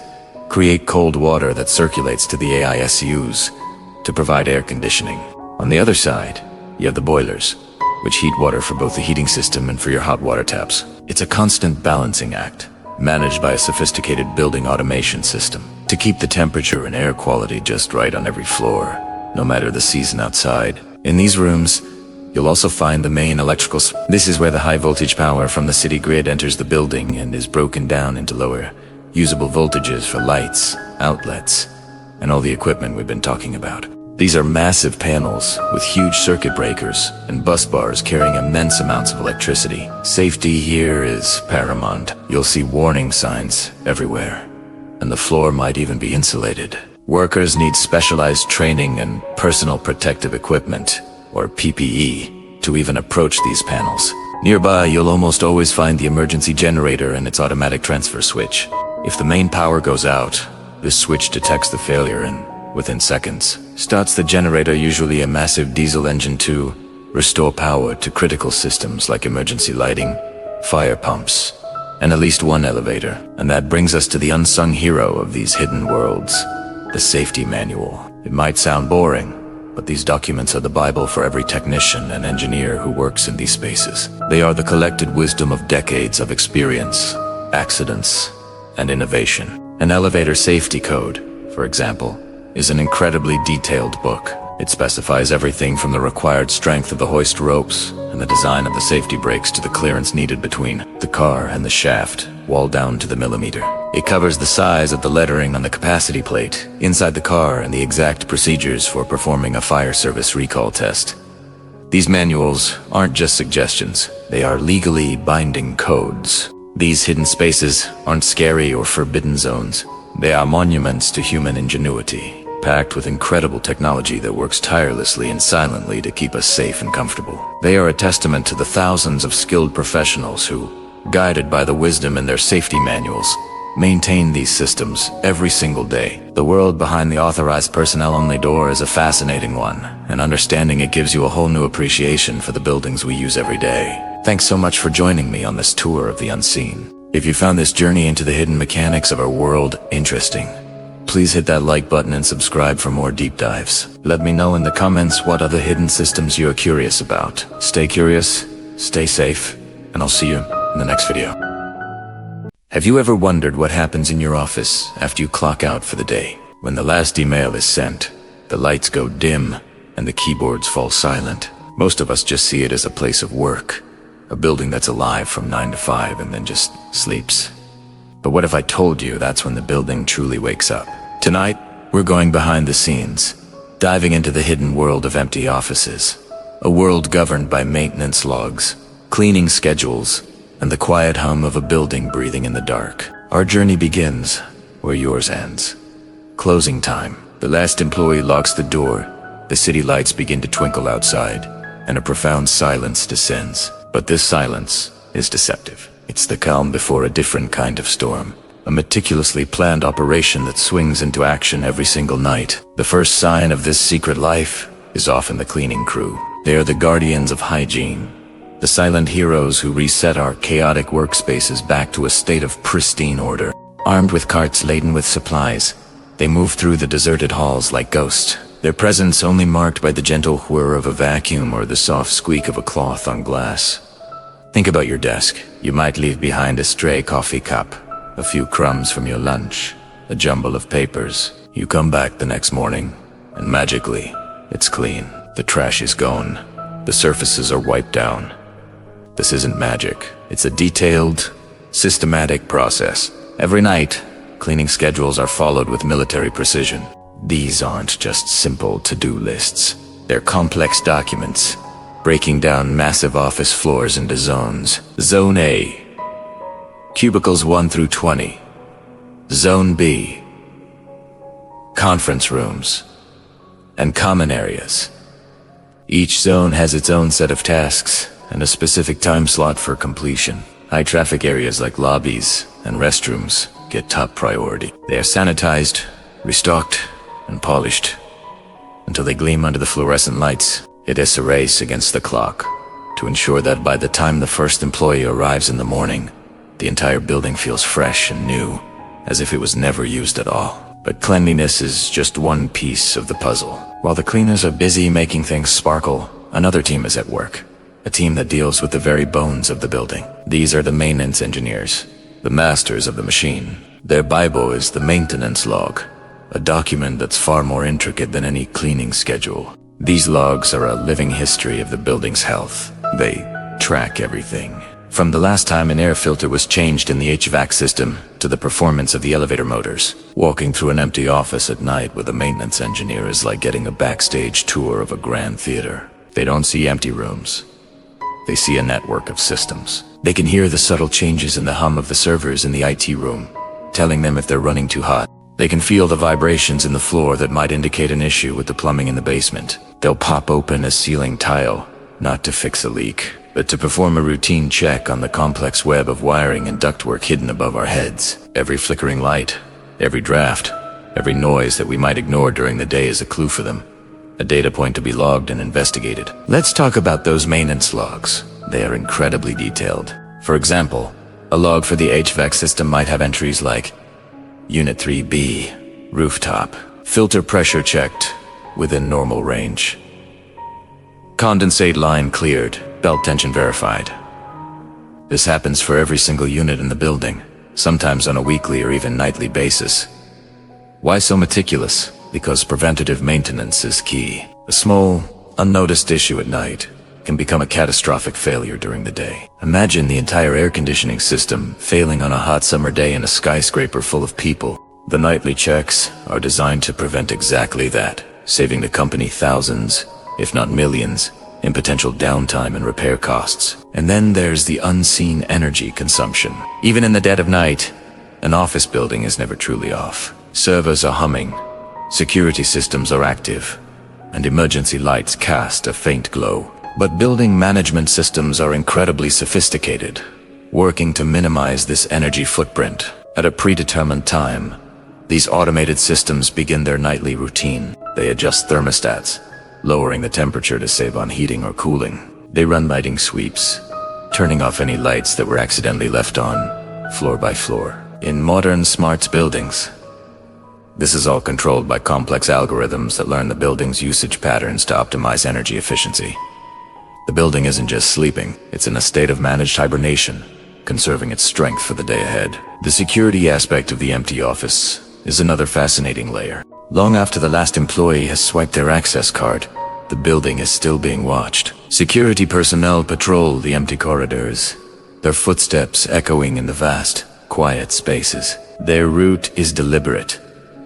create cold water that circulates to the AISUs to provide air conditioning. On the other side, you have the boilers, which heat water for both the heating system and for your hot water taps. It's a constant balancing act, managed by a sophisticated building automation system to keep the temperature and air quality just right on every floor. no matter the season outside. In these rooms, you'll also find the main electrical. This is where the high voltage power from the city grid enters the building and is broken down into lower, usable voltages for lights, outlets, and all the equipment we've been talking about. These are massive panels with huge circuit breakers and bus bars carrying immense amounts of electricity. Safety here is paramount. You'll see warning signs everywhere, and the floor might even be insulated. Workers need specialized training and personal protective equipment, or PPE, to even approach these panels. Nearby, you'll almost always find the emergency generator and its automatic transfer switch. If the main power goes out, this switch detects the failure and, within seconds, starts the generator, usually a massive diesel engine, to restore power to critical systems like emergency lighting, fire pumps, and at least one elevator. And that brings us to the unsung hero of these hidden worlds, the safety manual. It might sound boring, but these documents are the Bible for every technician and engineer who works in these spaces. They are the collected wisdom of decades of experience, accidents, and innovation. An elevator safety code, for example, is an incredibly detailed book. It specifies everything from the required strength of the hoist ropes and the design of the safety brakes to the clearance needed between the car and the shaft, wall down to the millimeter. It covers the size of the lettering on the capacity plate inside the car and the exact procedures for performing a fire service recall test. These manuals aren't just suggestions, they are legally binding codes. These hidden spaces aren't scary or forbidden zones. They are monuments to human ingenuity, packed with incredible technology that works tirelessly and silently to keep us safe and comfortable. They are a testament to the thousands of skilled professionals who, guided by the wisdom in their safety manuals, maintain these systems every single day. The world behind the authorized personnel-only door is a fascinating one, and understanding it gives you a whole new appreciation for the buildings we use every day. Thanks so much for joining me on this tour of the unseen. If you found this journey into the hidden mechanics of our world interesting, please hit that like button and subscribe for more deep dives. Let me know in the comments what other hidden systems you are curious about. Stay curious, stay safe, and I'll see you in the next video. Have you ever wondered what happens in your office after you clock out for the day? When the last email is sent, the lights go dim, and the keyboards fall silent. Most of us just see it as a place of work, a building that's alive from 9 to 5 and then just sleeps. But what if I told you that's when the building truly wakes up? Tonight, we're going behind the scenes, diving into the hidden world of empty offices, a world governed by maintenance logs, cleaning schedules, and the quiet hum of a building breathing in the dark. Our journey begins where yours ends. Closing time. The last employee locks the door, the city lights begin to twinkle outside, and a profound silence descends. But this silence is deceptive. It's the calm before a different kind of storm, a meticulously planned operation that swings into action every single night. The first sign of this secret life is often the cleaning crew. They are the guardians of hygiene, the silent heroes who reset our chaotic workspaces back to a state of pristine order. Armed with carts laden with supplies, they move through the deserted halls like ghosts, their presence only marked by the gentle whir of a vacuum or the soft squeak of a cloth on glass. Think about your desk. You might leave behind a stray coffee cup, a few crumbs from your lunch, a jumble of papers. You come back the next morning, and magically, it's clean. The trash is gone. The surfaces are wiped down. This isn't magic. It's a detailed, systematic process. Every night, cleaning schedules are followed with military precision. These aren't just simple to-do lists. They're complex documents, breaking down massive office floors into zones. Zone A, cubicles 1 through 20. Zone B, conference rooms and common areas. Each zone has its own set of tasks and a specific time slot for completion. High traffic areas like lobbies and restrooms get top priority. They are sanitized, restocked, and polished until they gleam under the fluorescent lights. It is a race against the clock to ensure that by the time the first employee arrives in the morning, the entire building feels fresh and new, as if it was never used at all. But cleanliness is just one piece of the puzzle. While the cleaners are busy making things sparkle, another team is at work, a team that deals with the very bones of the building. These are the maintenance engineers, the masters of the machine. Their Bible is the maintenance log, a document that's far more intricate than any cleaning schedule. These logs are a living history of the building's health. They track everything, from the last time an air filter was changed in the HVAC system to the performance of the elevator motors. Walking through an empty office at night with a maintenance engineer is like getting a backstage tour of a grand theater. They don't see empty rooms. They see a network of systems. They can hear the subtle changes in the hum of the servers in the IT room, telling them if they're running too hot. They can feel the vibrations in the floor that might indicate an issue with the plumbing in the basement. They'll pop open a ceiling tile, not to fix a leak, but to perform a routine check on the complex web of wiring and ductwork hidden above our heads. Every flickering light, every draft, every noise that we might ignore during the day is a clue for them, a data point to be logged and investigated. Let's talk about those maintenance logs. They are incredibly detailed. For example, a log for the HVAC system might have entries like Unit 3B, rooftop, filter pressure checked within normal range. Condensate line cleared, belt tension verified. This happens for every single unit in the building, sometimes on a weekly or even nightly basis. Why so meticulous? Because preventative maintenance is key. A small, unnoticed issue at night can become a catastrophic failure during the day. Imagine the entire air conditioning system failing on a hot summer day in a skyscraper full of people. The nightly checks are designed to prevent exactly that, saving the company thousands, if not millions, in potential downtime and repair costs. And then there's the unseen energy consumption. Even in the dead of night, an office building is never truly off. Servers are humming, security systems are active, and emergency lights cast a faint glow. But building management systems are incredibly sophisticated, working to minimize this energy footprint. At a predetermined time, these automated systems begin their nightly routine. They adjust thermostats, lowering the temperature to save on heating or cooling. They run lighting sweeps, turning off any lights that were accidentally left on, floor by floor. In modern smart buildings, this is all controlled by complex algorithms that learn the building's usage patterns to optimize energy efficiency. The building isn't just sleeping, it's in a state of managed hibernation, conserving its strength for the day ahead. The security aspect of the empty office is another fascinating layer. Long after the last employee has swiped their access card, the building is still being watched. Security personnel patrol the empty corridors, their footsteps echoing in the vast, quiet spaces. Their route is deliberate,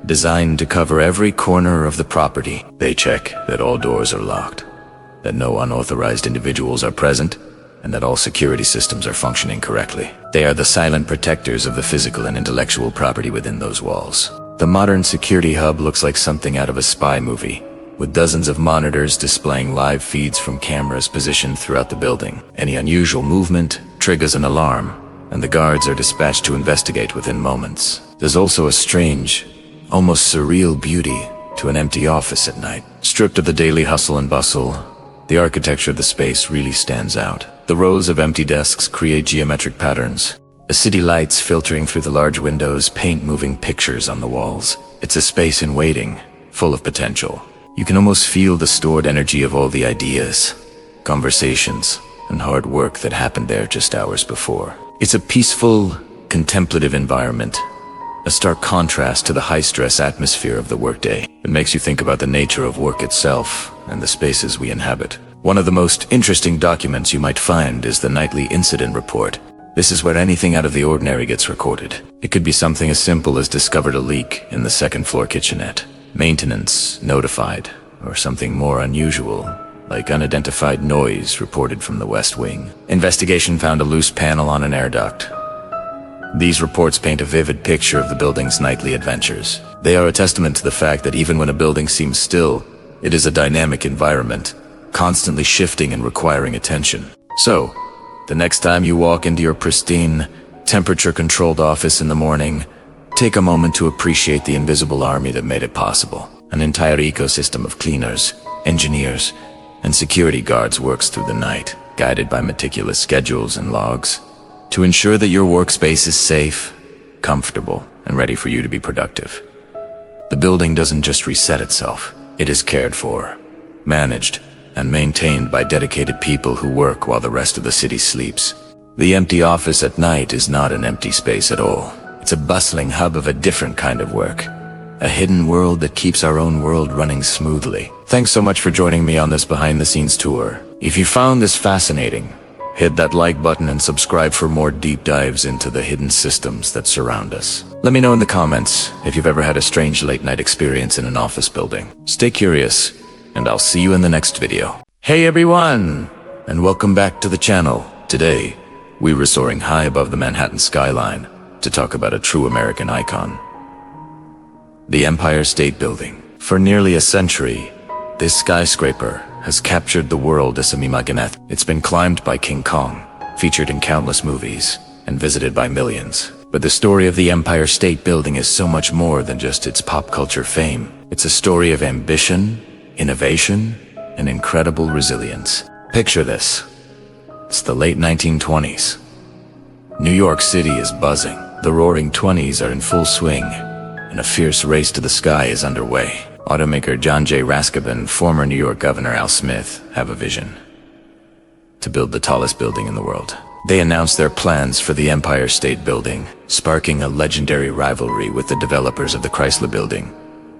designed to cover every corner of the property. They check that all doors are locked, that no unauthorized individuals are present, and that all security systems are functioning correctly. They are the silent protectors of the physical and intellectual property within those walls. The modern security hub looks like something out of a spy movie, with dozens of monitors displaying live feeds from cameras positioned throughout the building. Any unusual movement triggers an alarm, and the guards are dispatched to investigate within moments. There's also a strange, almost surreal beauty to an empty office at night. Stripped of the daily hustle and bustle, the architecture of the space really stands out. The rows of empty desks create geometric patterns. The city lights filtering through the large windows paint moving pictures on the walls. It's a space in waiting, full of potential. You can almost feel the stored energy of all the ideas, conversations, and hard work that happened there just hours before. It's a peaceful, contemplative environment, a stark contrast to the high-stress atmosphere of the workday. It makes you think about the nature of work itself and the spaces we inhabit. One of the most interesting documents you might find is the nightly incident report. This is where anything out of the ordinary gets recorded. It could be something as simple as discovered a leak in the second-floor kitchenette, maintenance notified, or something more unusual, like unidentified noise reported from the West Wing. Investigation found a loose panel on an air duct. These reports paint a vivid picture of the building's nightly adventures. They are a testament to the fact that even when a building seems still, it is a dynamic environment, constantly shifting and requiring attention. So, the next time you walk into your pristine, temperature-controlled office in the morning, take a moment to appreciate the invisible army that made it possible. An entire ecosystem of cleaners, engineers, and security guards works through the night, guided by meticulous schedules and logs, to ensure that your workspace is safe, comfortable, and ready for you to be productive. The building doesn't just reset itself. It is cared for, managed, and maintained by dedicated people who work while the rest of the city sleeps. The empty office at night is not an empty space at all. It's a bustling hub of a different kind of work, A hidden world that keeps our own world running smoothly. Thanks so much for joining me on this behind-the-scenes tour. If you found this fascinating, hit that like button and subscribe for more deep dives into the hidden systems that surround us. Let me know in the comments if you've ever had a strange late-night experience in an office building. Stay curious, and I'll see you in the next video. Hey everyone, and welcome back to the channel. Today, we were soaring high above the Manhattan skyline to talk about a true American icon. The Empire State Building. For nearly a century, this skyscraper has captured the world as a magnet. It's been climbed by King Kong, featured in countless movies, and visited by millions. But the story of the Empire State Building is so much more than just its pop culture fame. It's a story of ambition, innovation, and incredible resilience. Picture this. It's the late 1920s. New York City is buzzing. The roaring 20s are in full swing, and a fierce race to the sky is underway. Automaker John J. Raskob and former New York Governor Al Smith have a vision to build the tallest building in the world. They announced their plans for the Empire State Building, sparking a legendary rivalry with the developers of the Chrysler Building,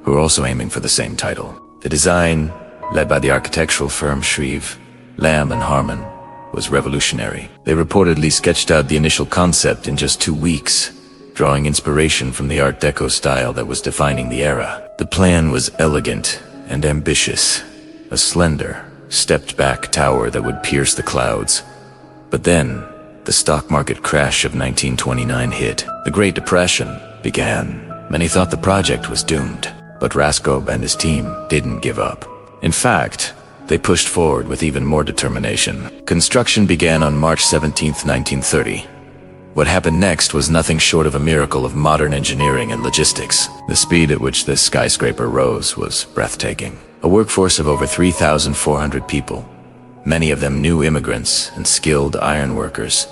who are also aiming for the same title. The design, led by the architectural firm Shreve, Lamb and Harmon, was revolutionary. They reportedly sketched out the initial concept in just 2 weeks, drawing inspiration from the Art Deco style that was defining the era. The plan was elegant and ambitious, a slender, stepped-back tower that would pierce the clouds. But then, the stock market crash of 1929 hit. The Great Depression began. Many thought the project was doomed, but Raskob and his team didn't give up. In fact, they pushed forward with even more determination. Construction began on March 17, 1930. What happened next was nothing short of a miracle of modern engineering and logistics. The speed at which this skyscraper rose was breathtaking. A workforce of over 3,400 people, many of them new immigrants and skilled iron workers,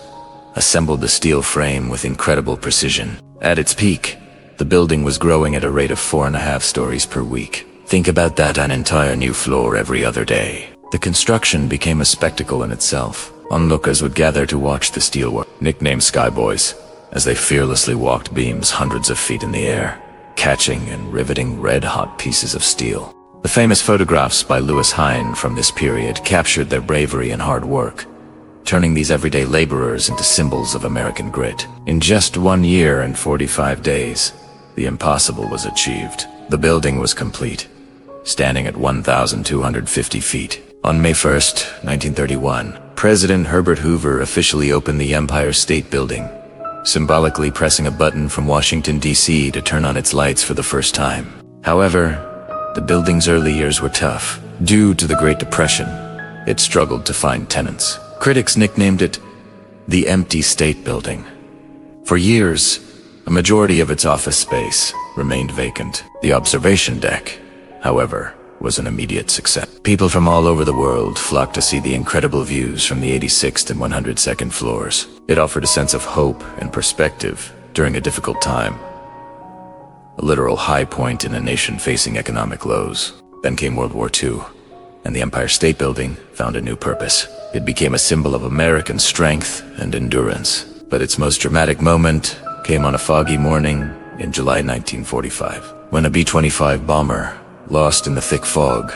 assembled the steel frame with incredible precision. At its peak, the building was growing at a rate of 4.5 stories per week. Think about that, an entire new floor every other day. The construction became a spectacle in itself. Onlookers would gather to watch the steelwork, nicknamed Skyboys, as they fearlessly walked beams hundreds of feet in the air, catching and riveting red-hot pieces of steel. The famous photographs by Louis Hine from this period captured their bravery and hard work, turning these everyday laborers into symbols of American grit. In just 1 year and 45 days, the impossible was achieved. The building was complete, standing at 1,250 feet. On May 1st, 1931, President Herbert Hoover officially opened the Empire State Building, symbolically pressing a button from Washington, D.C. to turn on its lights for the first time. However, the building's early years were tough. Due to the Great Depression, it struggled to find tenants. Critics nicknamed it the Empty State Building. For years, a majority of its office space remained vacant. The observation deck, however, was an immediate success. People from all over the world flocked to see the incredible views from the 86th and 102nd floors. It offered a sense of hope and perspective during a difficult time, a literal high point in a nation facing economic lows. Then came World War II, and the Empire State Building found a new purpose. It became a symbol of American strength and endurance. But its most dramatic moment came on a foggy morning in July 1945, when a B-25 bomber, lost in the thick fog,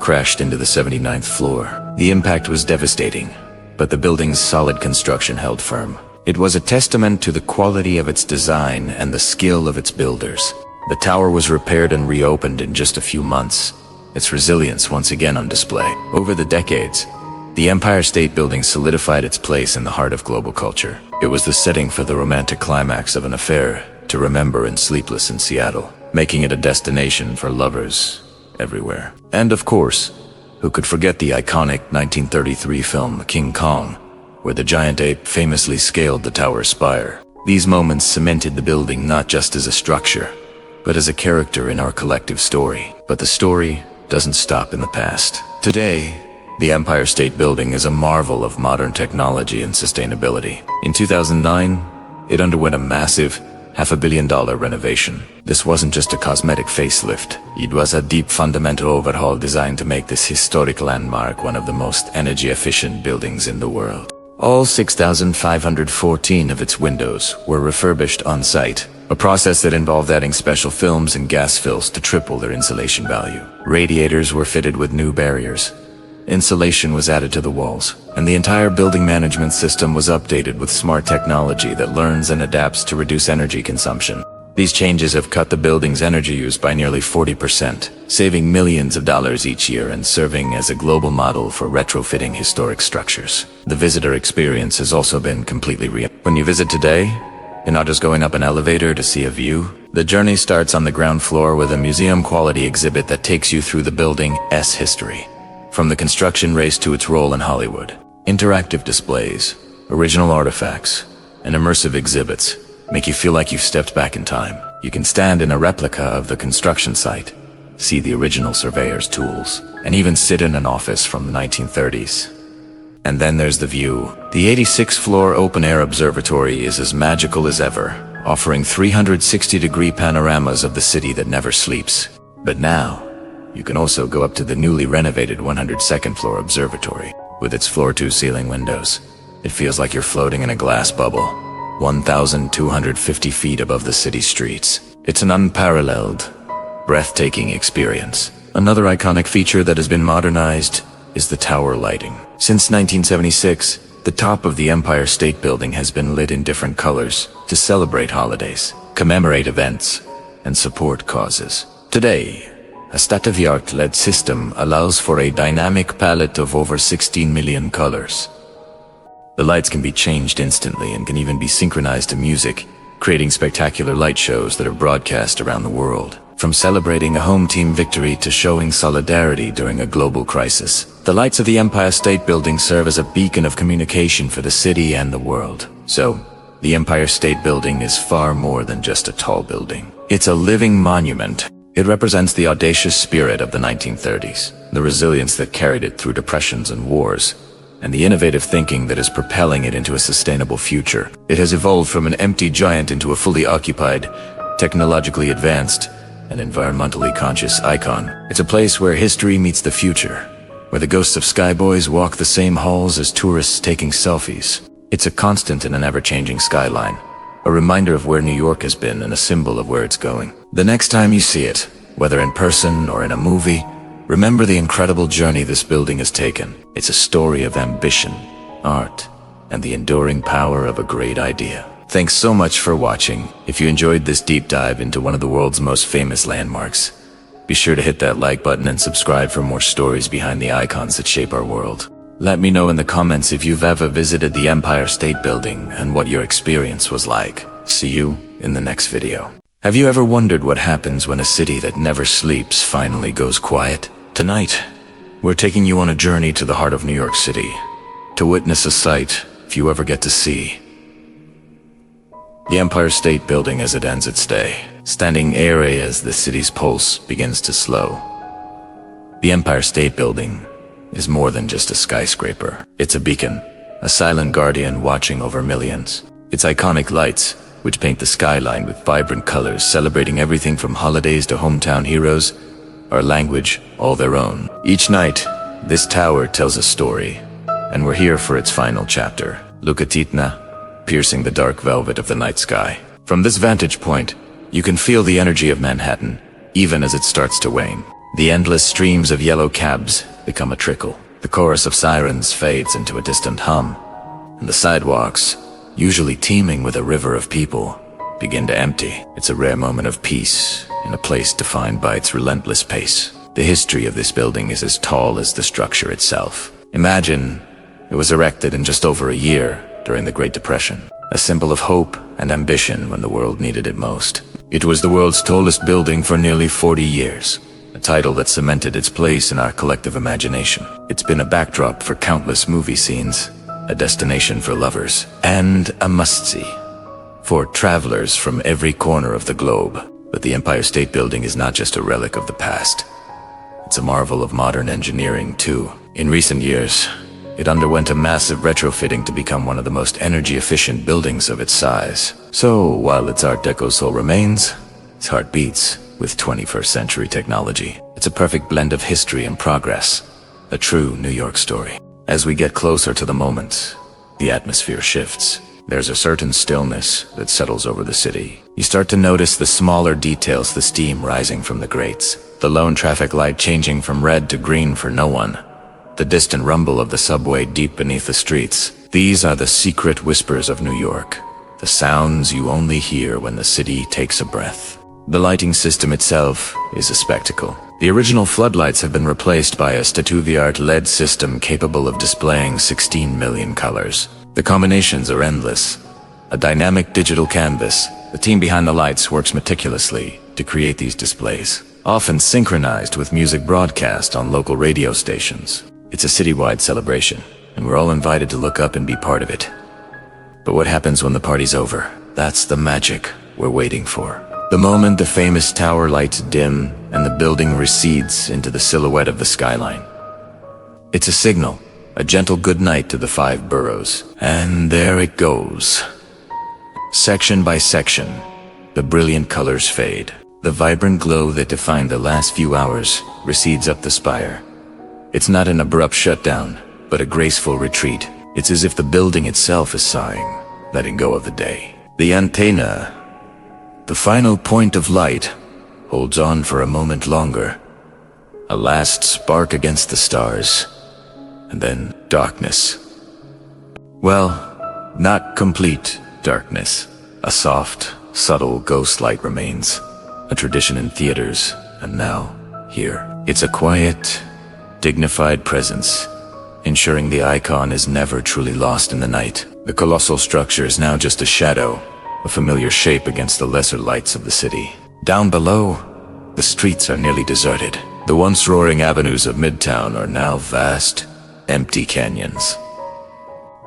crashed into the 79th floor. The impact was devastating, but the building's solid construction held firm. It was a testament to the quality of its design and the skill of its builders. The tower was repaired and reopened in just a few months, its resilience once again on display. Over the decades, the Empire State Building solidified its place in the heart of global culture. It was the setting for the romantic climax of an affair to remember in Sleepless in Seattle, making it a destination for lovers everywhere. And of course, who could forget the iconic 1933 film King Kong, where the giant ape famously scaled the tower's spire. These moments cemented the building not just as a structure, but as a character in our collective story. But the story doesn't stop in the past. Today, the Empire State Building is a marvel of modern technology and sustainability. In 2009, it underwent a massive $500 million renovation. This wasn't just a cosmetic facelift. It was a deep fundamental overhaul designed to make this historic landmark one of the most energy-efficient buildings in the world. All 6,514 of its windows were refurbished on site, a process that involved adding special films and gas fills to triple their insulation value. Radiators were fitted with new barriers. Insulation was added to the walls, and the entire building management system was updated with smart technology that learns and adapts to reduce energy consumption. These changes have cut the building's energy use by nearly 40%, saving millions of dollars each year and serving as a global model for retrofitting historic structures. The visitor experience has also been completely When you visit today, you're not just going up an elevator to see a view. The journey starts on the ground floor with a museum-quality exhibit that takes you through the building's history, from the construction race to its role in Hollywood. Interactive displays, original artifacts, and immersive exhibits make you feel like you've stepped back in time. You can stand in a replica of the construction site, see the original surveyor's tools, and even sit in an office from the 1930s. And then there's the view. The 86th-floor open-air observatory is as magical as ever, offering 360-degree panoramas of the city that never sleeps. But now, you can also go up to the newly renovated 102nd-floor observatory. With its floor-to-ceiling windows, it feels like you're floating in a glass bubble, 1,250 feet above the city streets. It's an unparalleled, breathtaking experience. Another iconic feature that has been modernized is the tower lighting. Since 1976, the top of the Empire State Building has been lit in different colors to celebrate holidays, commemorate events, and support causes. Today, a state-of-the-art LED system allows for a dynamic palette of over 16 million colors. The lights can be changed instantly and can even be synchronized to music, creating spectacular light shows that are broadcast around the world. From celebrating a home team victory to showing solidarity during a global crisis, the lights of the Empire State Building serve as a beacon of communication for the city and the world. So, the Empire State Building is far more than just a tall building. It's a living monument. It represents the audacious spirit of the 1930s, the resilience that carried it through depressions and wars, and the innovative thinking that is propelling it into a sustainable future. It has evolved from an empty giant into a fully occupied, technologically advanced, and environmentally conscious icon. It's a place where history meets the future, where the ghosts of skyboys walk the same halls as tourists taking selfies. It's a constant in an ever-changing skyline, a reminder of where New York has been and a symbol of where it's going. The next time you see it, whether in person or in a movie, remember the incredible journey this building has taken. It's a story of ambition, art, and the enduring power of a great idea. Thanks so much for watching. If you enjoyed this deep dive into one of the world's most famous landmarks, be sure to hit that like button and subscribe for more stories behind the icons that shape our world. Let me know in the comments if you've ever visited the Empire State Building and what your experience was like. See you in the next video. Have you ever wondered what happens when a city that never sleeps finally goes quiet? Tonight, we're taking you on a journey to the heart of New York City, to witness a sight few ever get to see. The Empire State Building as it ends its day, standing airy as the city's pulse begins to slow. The Empire State Building is more than just a skyscraper. It's a beacon, a silent guardian watching over millions. Its iconic lights, which paint the skyline with vibrant colors, celebrating everything from holidays to hometown heroes, are a language all their own. Each night, this tower tells a story, and we're here for its final chapter. Lucatitna, piercing the dark velvet of the night sky. From this vantage point, you can feel the energy of Manhattan, even as it starts to wane. The endless streams of yellow cabs become a trickle. The chorus of sirens fades into a distant hum, and the sidewalks, usually teeming with a river of people, begin to empty. It's a rare moment of peace in a place defined by its relentless pace. The history of this building is as tall as the structure itself. Imagine it was erected in just over a year during the Great Depression, a symbol of hope and ambition when the world needed it most. It was the world's tallest building for nearly 40 years, a title that cemented its place in our collective imagination. It's been a backdrop for countless movie scenes, a destination for lovers, and a must-see for travelers from every corner of the globe. But the Empire State Building is not just a relic of the past. It's a marvel of modern engineering, too. In recent years, it underwent a massive retrofitting to become one of the most energy-efficient buildings of its size. So, while its Art Deco soul remains, its heart beats with 21st century technology. It's a perfect blend of history and progress, a true New York story. As we get closer to the moment, the atmosphere shifts. There's a certain stillness that settles over the city. You start to notice the smaller details, the steam rising from the grates, the lone traffic light changing from red to green for no one, the distant rumble of the subway deep beneath the streets. These are the secret whispers of New York, the sounds you only hear when the city takes a breath. The lighting system itself is a spectacle. The original floodlights have been replaced by a state-of-the-art LED system capable of displaying 16 million colors. The combinations are endless. A dynamic digital canvas, the team behind the lights works meticulously to create these displays, often synchronized with music broadcast on local radio stations. It's a citywide celebration, and we're all invited to look up and be part of it. But what happens when the party's over? That's the magic we're waiting for. The moment the famous tower lights dim and the building recedes into the silhouette of the skyline. It's a signal, a gentle goodnight to the 5 boroughs. And there it goes. Section by section, the brilliant colors fade. The vibrant glow that defined the last few hours recedes up the spire. It's not an abrupt shutdown, but a graceful retreat. It's as if the building itself is sighing, letting go of the day. The antenna, the final point of light, holds on for a moment longer. A last spark against the stars, and then darkness. Well, not complete darkness. A soft, subtle ghost light remains, a tradition in theaters, and now, here. It's a quiet, dignified presence, ensuring the icon is never truly lost in the night. The colossal structure is now just a shadow, a familiar shape against the lesser lights of the city. Down below, the streets are nearly deserted. The once roaring avenues of Midtown are now vast, empty canyons.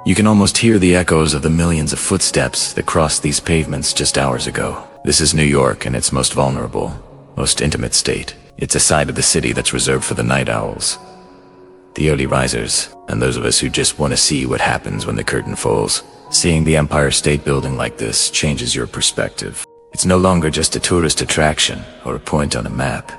You can almost hear the echoes of the millions of footsteps that crossed these pavements just hours ago. This is New York in its most vulnerable, most intimate state. It's a side of the city that's reserved for the night owls, the early risers, and those of us who just want to see what happens when the curtain falls. Seeing the Empire State Building like this changes your perspective. It's no longer just a tourist attraction or a point on a map.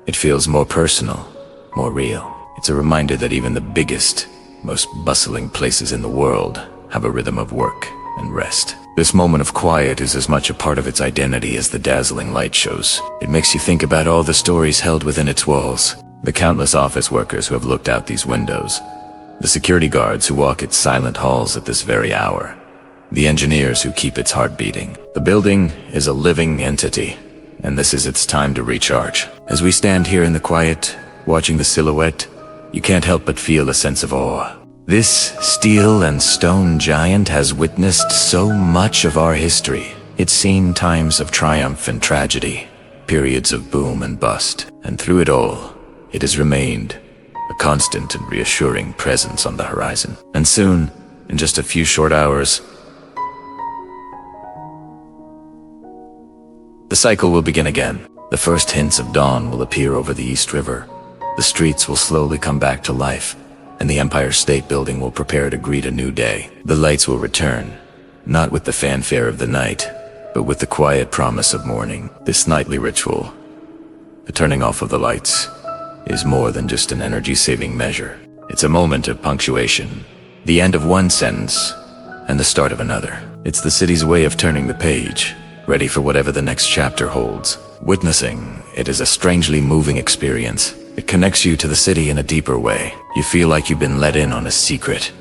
It feels more personal, more real. It's a reminder that even the biggest, most bustling places in the world have a rhythm of work and rest. This moment of quiet is as much a part of its identity as the dazzling light shows. It makes you think about all the stories held within its walls, the countless office workers who have looked out these windows, the security guards who walk its silent halls at this very hour, the engineers who keep its heart beating. The building is a living entity, and this is its time to recharge. As we stand here in the quiet, watching the silhouette, you can't help but feel a sense of awe. This steel and stone giant has witnessed so much of our history. It's seen times of triumph and tragedy, periods of boom and bust, and through it all, it has remained a constant and reassuring presence on the horizon. And soon, in just a few short hours, the cycle will begin again. The first hints of dawn will appear over the East River. The streets will slowly come back to life, and the Empire State Building will prepare to greet a new day. The lights will return, not with the fanfare of the night, but with the quiet promise of morning. This nightly ritual, the turning off of the lights, is more than just an energy-saving measure. It's a moment of punctuation, the end of one sentence and the start of another. It's the city's way of turning the page, ready for whatever the next chapter holds. Witnessing it is a strangely moving experience. It connects you to the city in a deeper way. You feel like you've been let in on a secret,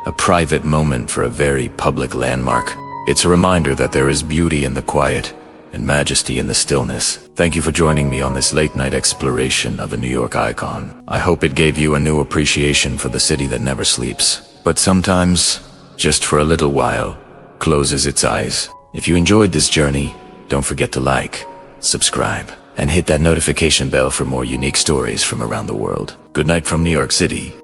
a private moment for a very public landmark. It's a reminder that there is beauty in the quiet and majesty in the stillness. Thank you for joining me on this late-night exploration of a New York icon. I hope it gave you a new appreciation for the city that never sleeps, but sometimes, just for a little while, closes its eyes. If you enjoyed this journey, don't forget to like, subscribe, and hit that notification bell for more unique stories from around the world. Good night from New York City.